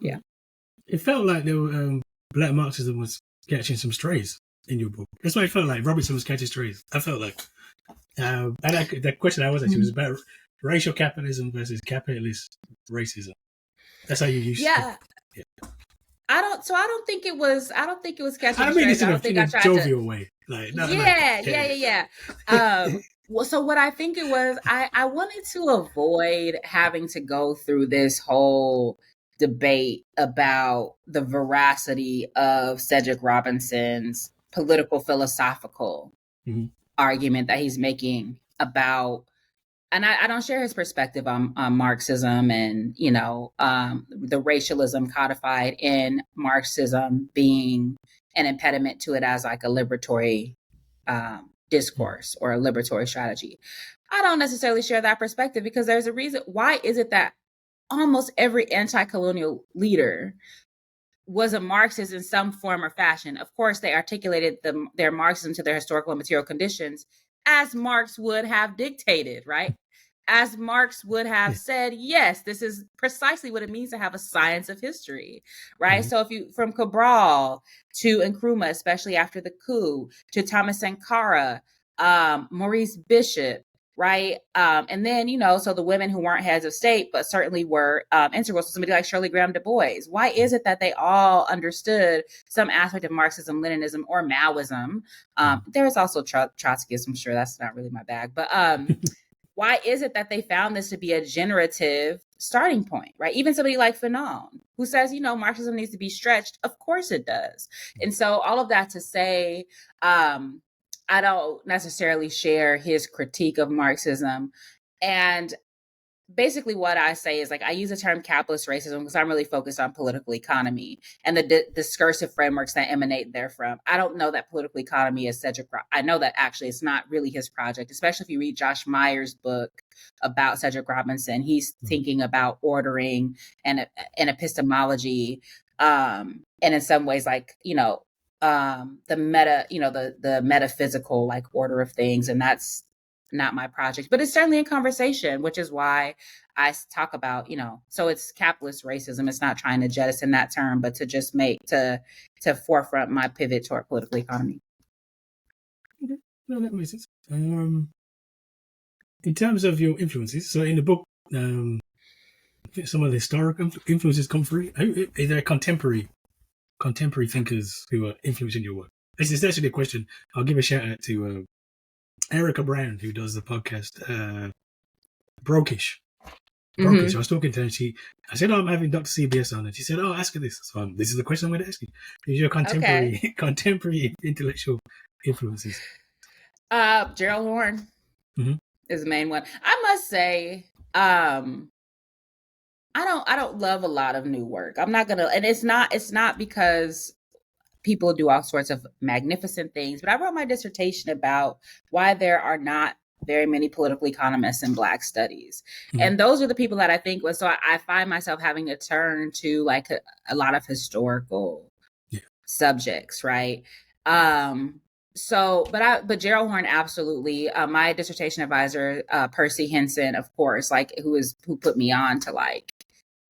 yeah. It felt like there were, Black Marxism was catching some strays in your book. That's why it felt like Robertson was catching strays. I felt like, and that question I was asking was about racial capitalism versus capitalist racism. That's how you use it. Yeah. I don't think it was catching I mean, strays. it's in a jovial way. Like, yeah. Well, so what I think it was, I wanted to avoid having to go through this whole debate about the veracity of Cedric Robinson's political philosophical argument that he's making about, and I don't share his perspective on Marxism and, you know, the racialism codified in Marxism being an impediment to it as like a liberatory discourse or a liberatory strategy. I don't necessarily share that perspective because there's a reason. Why is it that almost every anti-colonial leader was a Marxist in some form or fashion? Of course, they articulated their Marxism to their historical and material conditions as Marx would have dictated, right? As Marx would have said, yes, this is precisely what it means to have a science of history, right? So if you, from Cabral to Nkrumah, especially after the coup, to Thomas Sankara, Maurice Bishop, right? And then, you know, so the women who weren't heads of state, but certainly were integral. So somebody like Shirley Graham Du Bois. Why is it that they all understood some aspect of Marxism, Leninism, or Maoism? There's also Trotskyism. I'm sure that's not really my bag. But why is it that they found this to be a generative starting point, right? Even somebody like Fanon, who says, you know, Marxism needs to be stretched. Of course it does. And so all of that to say, I don't necessarily share his critique of Marxism. And basically what I say is, like, I use the term capitalist racism because I'm really focused on political economy and the discursive frameworks that emanate therefrom. I don't know that political economy is Cedric. I know that actually it's not really his project, especially if you read Josh Meyer's book about Cedric Robinson. He's thinking about ordering and epistemology, and in some ways, like, you know, the meta, you know, the metaphysical like order of things. And that's not my project, but it's certainly a conversation, which is why I talk about, you know, so it's capitalist racism. It's not trying to jettison that term, but to just to forefront my pivot toward political economy. Okay. No, that makes sense. In terms of your influences, so in the book, some of the historical influences come through. Are there contemporary thinkers who are influencing your work? This is actually a question. I'll give a shout out to Erica Brand, who does the podcast Brokish. I was talking to her and I said, I'm having Dr. CBS on, and she said, ask her this. So this is the question I'm going to ask you. Who's your contemporary intellectual influences? Gerald Horne is the main one. I must say, I don't love a lot of new work. I'm not gonna, and it's not because people do all sorts of magnificent things, but I wrote my dissertation about why there are not very many political economists in Black studies. And those are the people that I think was, so I find myself having to turn to like a lot of historical subjects, right? But Gerald Horne, absolutely. My dissertation advisor, Percy Henson, of course, like who put me on to like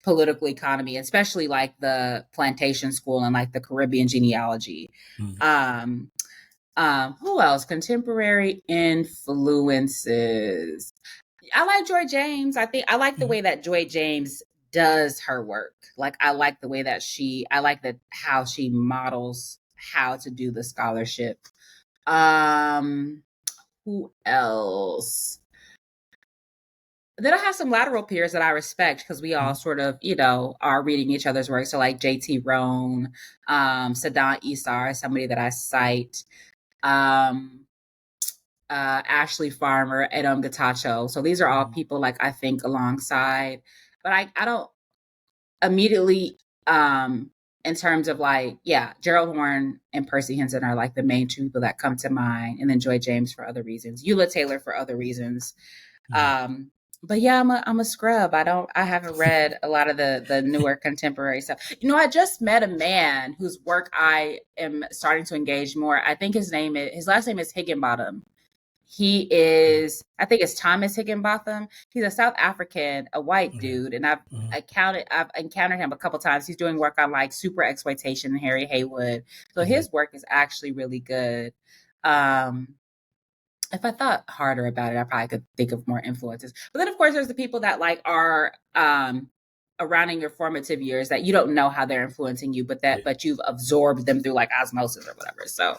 political economy, especially like the plantation school and like the Caribbean genealogy. Who else? Contemporary influences. I like Joy James. I think I like the way that Joy James does her work. Like, I like the way that how she models how to do the scholarship. Who else? Then I have some lateral peers that I respect because we all sort of, are reading each other's work. So like J.T. Rohn, Sadan Isar, somebody that I cite, Ashley Farmer, Edom Getachew. So these are all people like I think alongside, but I don't immediately, in terms of like, Gerald Horne and Percy Hinton are like the main two people that come to mind, and then Joy James for other reasons, Eula Taylor for other reasons. But yeah, I'm a scrub. I haven't read a lot of the newer contemporary stuff. I just met a man whose work I am starting to engage more. I think his last name is Higginbottom. He is, I think it's Thomas Higginbotham. He's a South African, a white dude. And I've encountered him a couple times. He's doing work on like super exploitation and Harry Haywood. So his work is actually really good. If I thought harder about it, I probably could think of more influences. But then, of course, there's the people that like are around in your formative years that you don't know how they're influencing you, but you've absorbed them through like osmosis or whatever. So,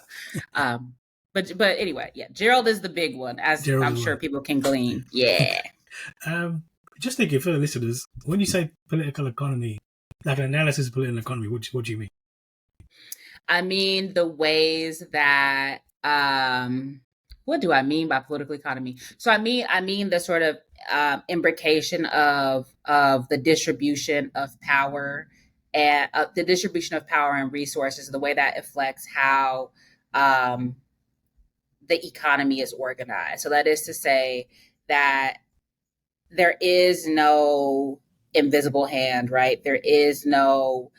but anyway, Gerald is the big one, as Gerald I'm sure people can glean. Yeah. Just thinking for the listeners, when you say political economy, like an analysis of political economy, what do you mean? I mean the ways that. What do I mean by political economy? So I mean the sort of imbrication of the distribution of power and the distribution of power and resources, the way that affects how the economy is organized. So that is to say that there is no invisible hand, right? There is no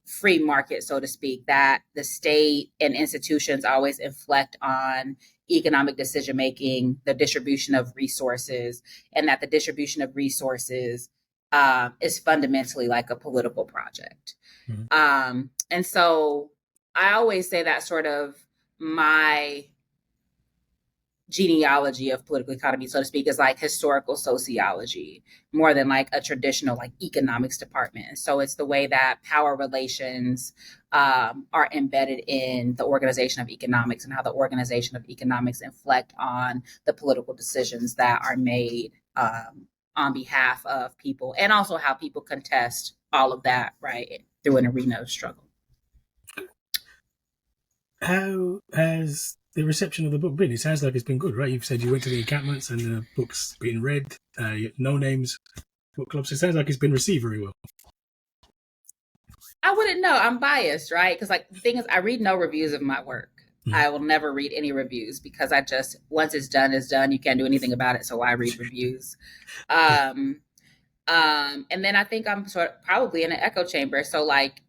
free market, so to speak, that the state and institutions always inflect on economic decision-making, the distribution of resources, and that the distribution of resources is fundamentally like a political project. And so I always say that sort of my genealogy of political economy, so to speak, is like historical sociology more than like a traditional like economics department. So it's the way that power relations are embedded in the organization of economics and how the organization of economics inflect on the political decisions that are made on behalf of people, and also how people contest all of that, right, through an arena of struggle. How has the reception of the book been? It sounds like it's been good, right? You've said you went to the encampments and the book's been read, No Names book clubs. It sounds like it's been received very well. I wouldn't know. I'm biased, right? Because like the thing is, I read no reviews of my work. I will never read any reviews because once it's done, it's done. You can't do anything about it. So why read reviews? And then I think I'm probably in an echo chamber. So like,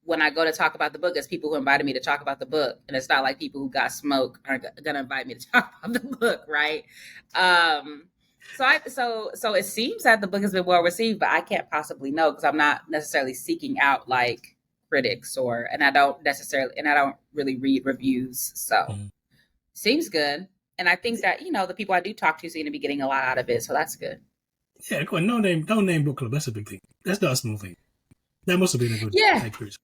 when I go to talk about the book, it's people who invited me to talk about the book. And it's not like people who got smoke are going to invite me to talk about the book, right? So it seems that the book has been well received, but I can't possibly know because I'm not necessarily seeking out like critics and I don't really read reviews. So seems good. And I think that, the people I do talk to seem to be getting a lot out of it. So that's good. Yeah, go on. No name book club. That's a big thing. That's not a small thing. That must have been a good experience.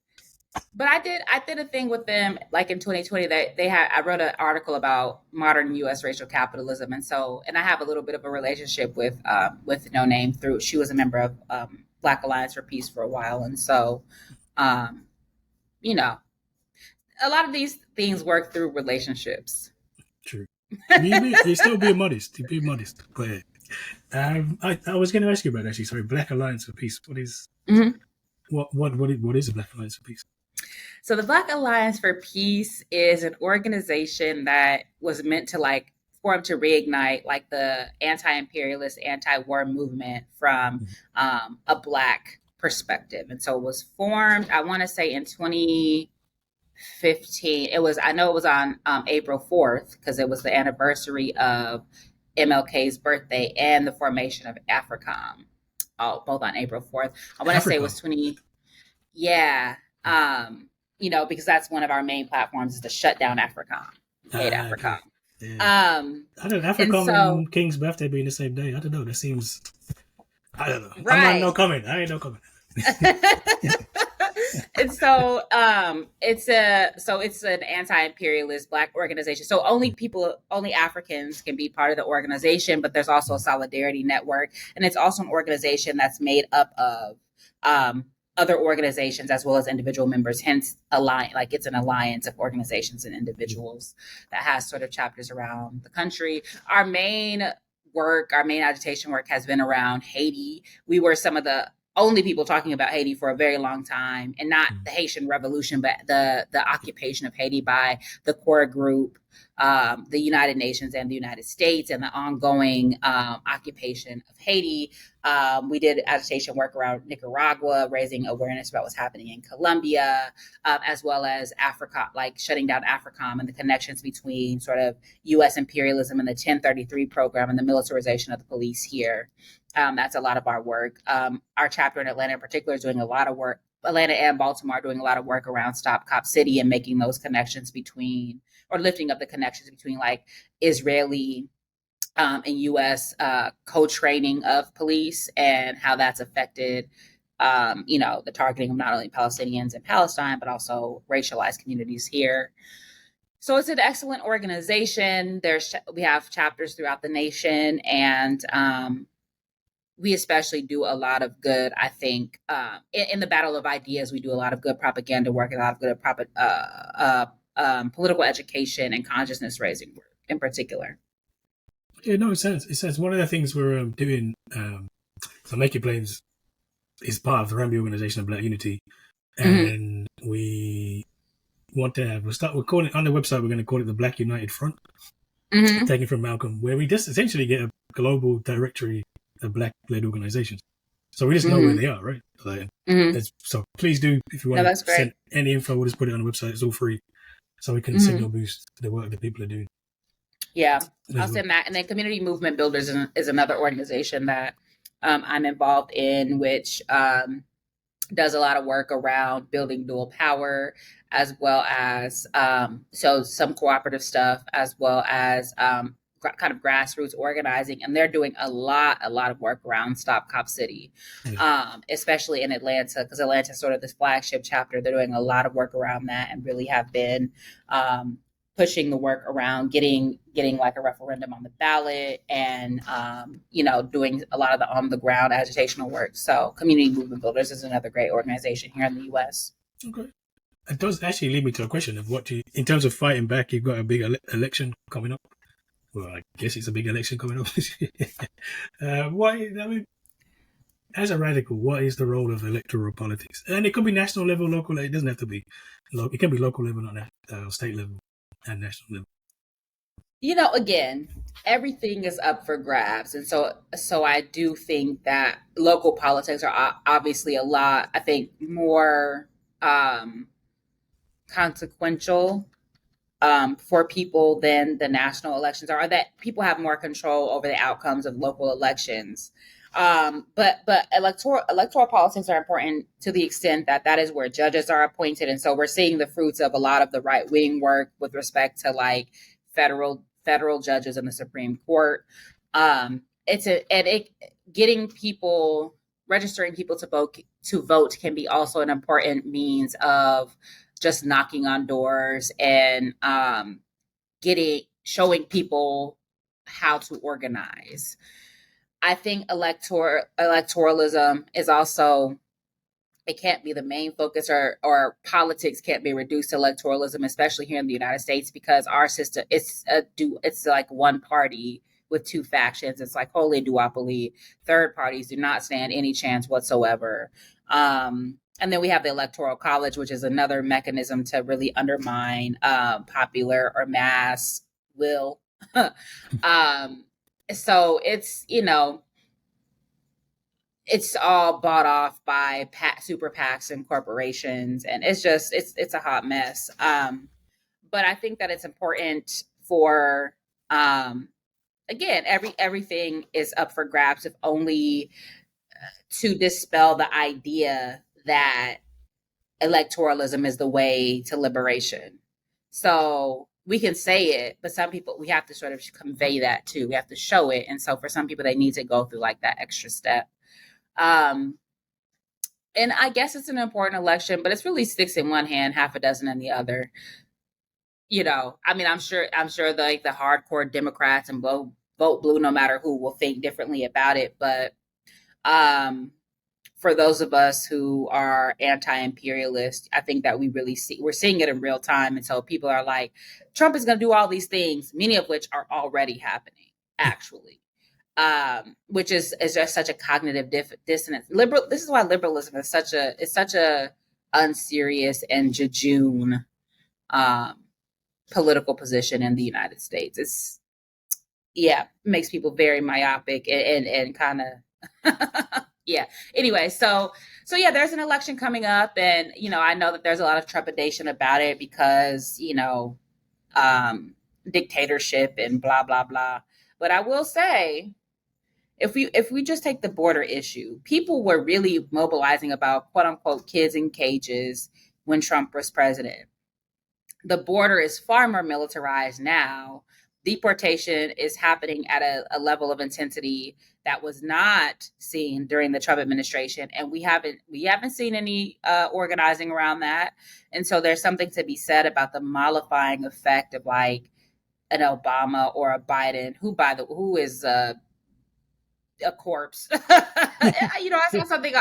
But I did a thing with them like in 2020 that I wrote an article about modern U.S. racial capitalism, and I have a little bit of a relationship with No Name through she was a member of Black Alliance for Peace for a while, and so a lot of these things work through relationships. True. You're still being modest. You're being modest. Go ahead. I was going to ask you about actually. Sorry, Black Alliance for Peace. What is what is the Black Alliance for Peace? So the Black Alliance for Peace is an organization that was meant to form to reignite like the anti-imperialist, anti-war movement from a Black perspective. And so it was formed, I want to say in 2015. I know it was on April 4th because it was the anniversary of MLK's birthday and the formation of Afrikan. Both on April 4th. I want to say it was 20. Yeah. Because that's one of our main platforms is to shut down Afrikan. Hate Afrikan. Yeah. I don't know, Afrikan and King's birthday being the same day. I don't know. That seems I don't know. I'm not Right. no comment. I ain't no comment. And so it's an anti-imperialist Black organization. So only Africans can be part of the organization, but there's also a solidarity network, and it's also an organization that's made up of other organizations as well as individual members. Hence, it's an alliance of organizations and individuals that has sort of chapters around the country. Our main agitation work has been around Haiti. We were some of the only people talking about Haiti for a very long time, and not the Haitian Revolution, but the occupation of Haiti by the core group, the United Nations and the United States, and the ongoing occupation of Haiti. We did agitation work around Nicaragua, raising awareness about what's happening in Colombia, as well as Africa, like shutting down AFRICOM and the connections between sort of U.S. imperialism and the 1033 program and the militarization of the police here. That's a lot of our work. Our chapter in Atlanta in particular is doing a lot of work. Atlanta and Baltimore are doing a lot of work around Stop Cop City and making those connections between, or lifting up the connections between like Israeli and U.S. Co-training of police and how that's affected, the targeting of not only Palestinians in Palestine, but also racialized communities here. So it's an excellent organization. We have chapters throughout the nation, and we especially do a lot of good, I think, in the battle of ideas. We do a lot of good propaganda work, a lot of good political education and consciousness raising work in particular. Yeah, no, it says one of the things we're doing, so Make It Plain is part of the Harambee Organization of Black Unity, and we want to have, we're calling it on the website, we're going to call it the Black United Front, taken from Malcolm, where we just essentially get a global directory of Black-led organizations. So we just know where they are, right? Like, so please do, if you want to send any info, we'll just put it on the website. It's all free. So we can signal boost the work that people are doing. Yeah, I'll send that. And then Community Movement Builders is another organization that I'm involved in, which does a lot of work around building dual power, as well as so some cooperative stuff, as well as kind of grassroots organizing. And they're doing a lot of work around Stop Cop City, especially in Atlanta, because Atlanta is sort of this flagship chapter. They're doing a lot of work around that and really have been pushing the work around getting like a referendum on the ballot and, doing a lot of the on the ground agitational work. So Community Movement Builders is another great organization here in the U.S. Okay. It does actually lead me to a question of in terms of fighting back, you've got a big election coming up. Well, I guess it's a big election coming up. As a radical, what is the role of electoral politics? And it could be national level, local. It doesn't have to be. It can be local level, not state level, and national level. Again, everything is up for grabs, and so I do think that local politics are obviously a lot, I think, more consequential for people than the national elections are, that people have more control over the outcomes of local elections. But electoral politics are important to the extent that is where judges are appointed. And so we're seeing the fruits of a lot of the right wing work with respect to like federal judges in the Supreme Court. Registering people to vote can be also an important means of just knocking on doors and showing people how to organize. I think electoralism is also, it can't be the main focus, or politics can't be reduced to electoralism, especially here in the United States, because our system, it's like one party with two factions. It's like wholly duopoly. Third parties do not stand any chance whatsoever. And then we have the Electoral College, which is another mechanism to really undermine popular or mass will. So it's, it's all bought off by super PACs and corporations. And it's just, it's a hot mess. But I think that it's important for, again, everything is up for grabs, if only to dispel the idea that electoralism is the way to liberation. So we can say it, but some people, we have to sort of convey that too. We have to show it. And so for some people, they need to go through like that extra step. And I guess it's an important election, but it's really sticks in one hand, half a dozen in the other. I mean, I'm sure the hardcore Democrats and vote blue no matter who will think differently about it. But for those of us who are anti-imperialist, I think that we're seeing it in real time. And so people are like, Trump is going to do all these things, many of which are already happening, actually. Which is just such a cognitive dissonance. This is why liberalism is such a unserious and jejune political position in the United States. It makes people very myopic and kind of yeah. Anyway, so there's an election coming up, and I know that there's a lot of trepidation about it because dictatorship and blah blah blah. But I will say, if we just take the border issue, people were really mobilizing about quote unquote kids in cages when Trump was president. The border is far more militarized now. Deportation is happening at a level of intensity that was not seen during the Trump administration, and we haven't seen any organizing around that. And so there's something to be said about the mollifying effect of like an Obama or a Biden, who is a corpse. I saw something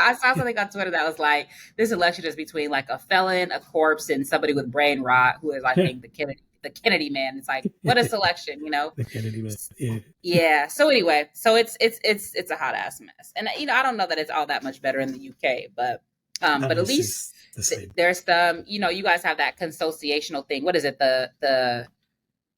on Twitter that was like, this election is between like a felon, a corpse, and somebody with brain rot who is, I think, the Kennedy man. It's like, what a selection, The Kennedy man. Yeah. So anyway, so it's a hot ass mess, and I don't know that it's all that much better in the UK, but at least there's some. You guys have that consociational thing. What is it? The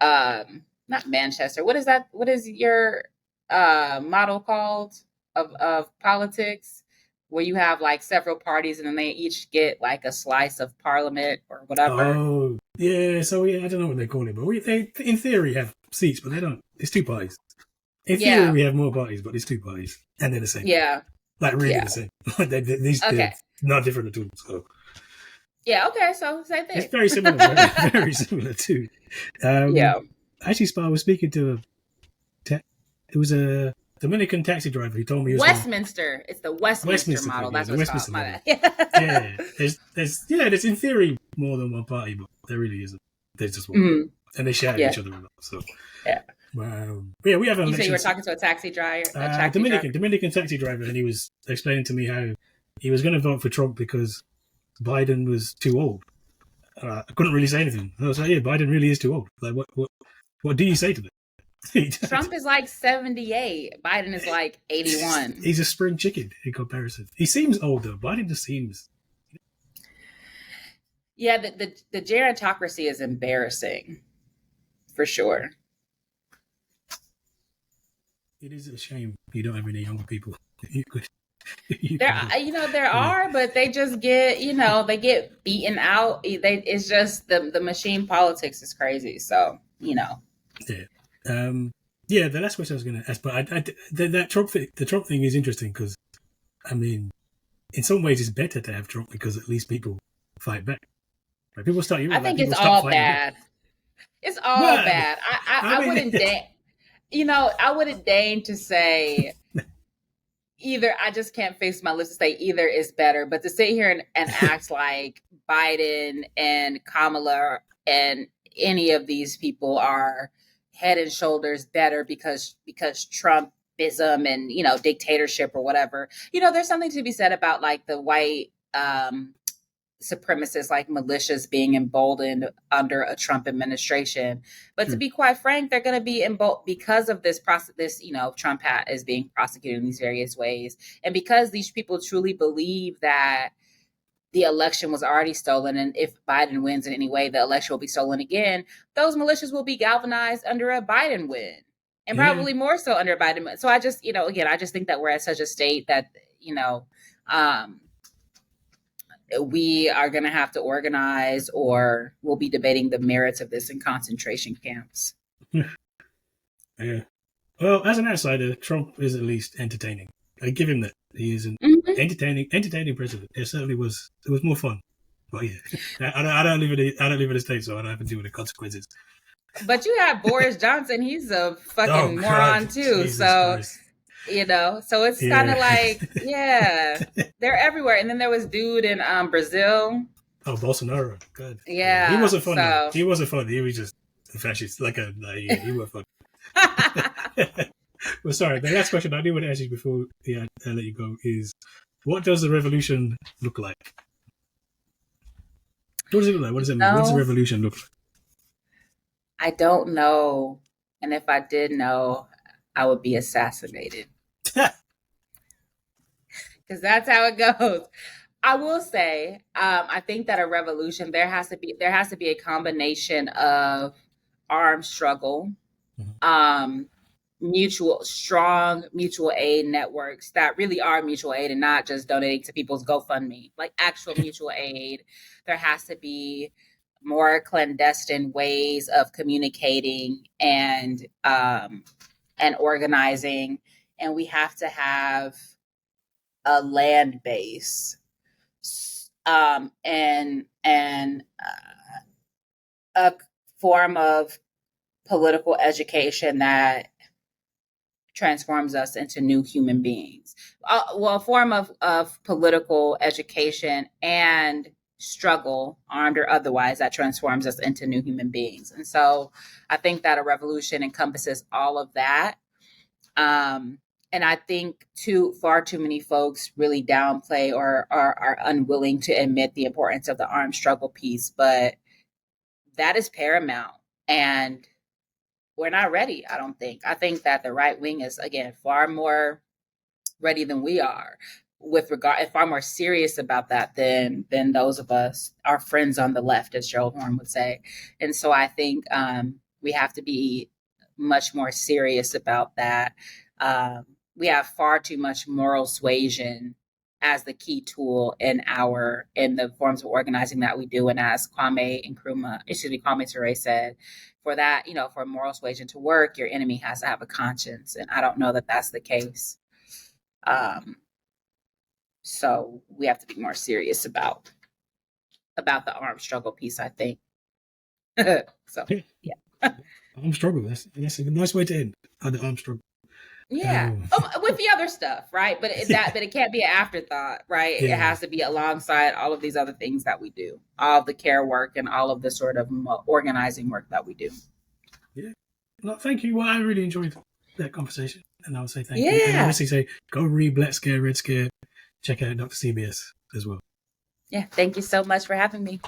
not Manchester. What is that? What is your model called of politics, where you have like several parties and then they each get like a slice of parliament or whatever? Oh, yeah. So I don't know what they call it, but they in theory have seats, but they don't. It's two parties. In theory, we have more parties, but it's two parties, and they're the same. Yeah, like really the same. They're not different at all. So yeah, okay. So same thing. It's very similar. Very similar too. Actually, Spa was speaking to it was a Dominican taxi driver who told me Westminster. It's the Westminster model. That's what it's called. Yeah, there's in theory more than one party, but there really isn't. There's just one, and they shout at each other a lot. So we have an election. You said you were talking to a taxi driver, Dominican taxi driver, and he was explaining to me how he was going to vote for Trump because Biden was too old. I couldn't really say anything. I was like, yeah, Biden really is too old. Like, what do you say to that? Trump is like 78. Biden is like 81. He's a spring chicken in comparison. He seems older. Biden just seems. Yeah, the gerontocracy is embarrassing, for sure. It is a shame you don't have any younger people. There are, but they just get, they get beaten out. It's just the machine politics is crazy. So, Yeah. The last question I was going to ask, but that Trump thing, the Trump thing is interesting because, I mean, in some ways it's better to have Trump because at least people fight back. Like, people start. I think it's all bad. It's all bad. I wouldn't I wouldn't deign to say either. I just can't face my lips to say either is better, but to sit here and act like Biden and Kamala and any of these people are head and shoulders better because Trumpism and dictatorship or whatever. There's something to be said about like the white supremacists, like militias, being emboldened under a Trump administration. But to be quite frank, they're going to be emboldened because of this process. Trump is being prosecuted in these various ways, and because these people truly believe that the election was already stolen, and if Biden wins in any way, the election will be stolen again. Those militias will be galvanized under a Biden win, and probably more so under a Biden win. So I just, I just think that we're at such a state that, we are going to have to organize, or we'll be debating the merits of this in concentration camps. Yeah. Well, as an outsider, Trump is at least entertaining. I give him that. He is an entertaining president. It certainly was. It was more fun. But yeah, I don't live in the States, so I don't have to deal with the consequences. But you have Boris Johnson. He's a fucking moron too. Jesus Christ. So it's kind of like, yeah, they're everywhere. And then there was dude in Brazil. Oh, Bolsonaro. Good. Yeah. He wasn't funny. So. He wasn't funny. He was just fascist. He wasn't funny. Well, sorry. The last question I do want to ask you before I let you go is, what does the revolution look like? What does it look like? What does it mean? What does the revolution look like? I don't know. And if I did know, I would be assassinated. Because that's how it goes. I will say, I think that a revolution, there has to be a combination of armed struggle, strong mutual aid networks that really are mutual aid and not just donating to people's GoFundMe, like actual mutual aid. There has to be more clandestine ways of communicating and organizing, and we have to have a land base, and a form of political education that transforms us into new human beings. A form of political education and struggle, armed or otherwise, that transforms us into new human beings. And so I think that a revolution encompasses all of that. And I think far too many folks really downplay or are unwilling to admit the importance of the armed struggle piece, but that is paramount. And we're not ready, I don't think. I think that the right wing is, again, far more ready than we are far more serious about that than those of us, our friends on the left, as Gerald Horne would say. And so I think we have to be much more serious about that. We have far too much moral suasion as the key tool in the forms of organizing that we do. And as Kwame Ture said, for that, for moral suasion to work, your enemy has to have a conscience. And I don't know that that's the case. So we have to be more serious about the armed struggle piece, I think. So, yeah. Armed struggle. That's a nice way to end the armed struggle. Yeah, with the other stuff, right? But it can't be an afterthought, right? Yeah. It has to be alongside all of these other things that we do, all of the care work and all of the sort of organizing work that we do. Yeah. Well, thank you. Well, I really enjoyed that conversation, and I would say thank you. Yeah. And obviously say, go read Black Scare, Red Scare. Check out Dr. CBS as well. Yeah. Thank you so much for having me.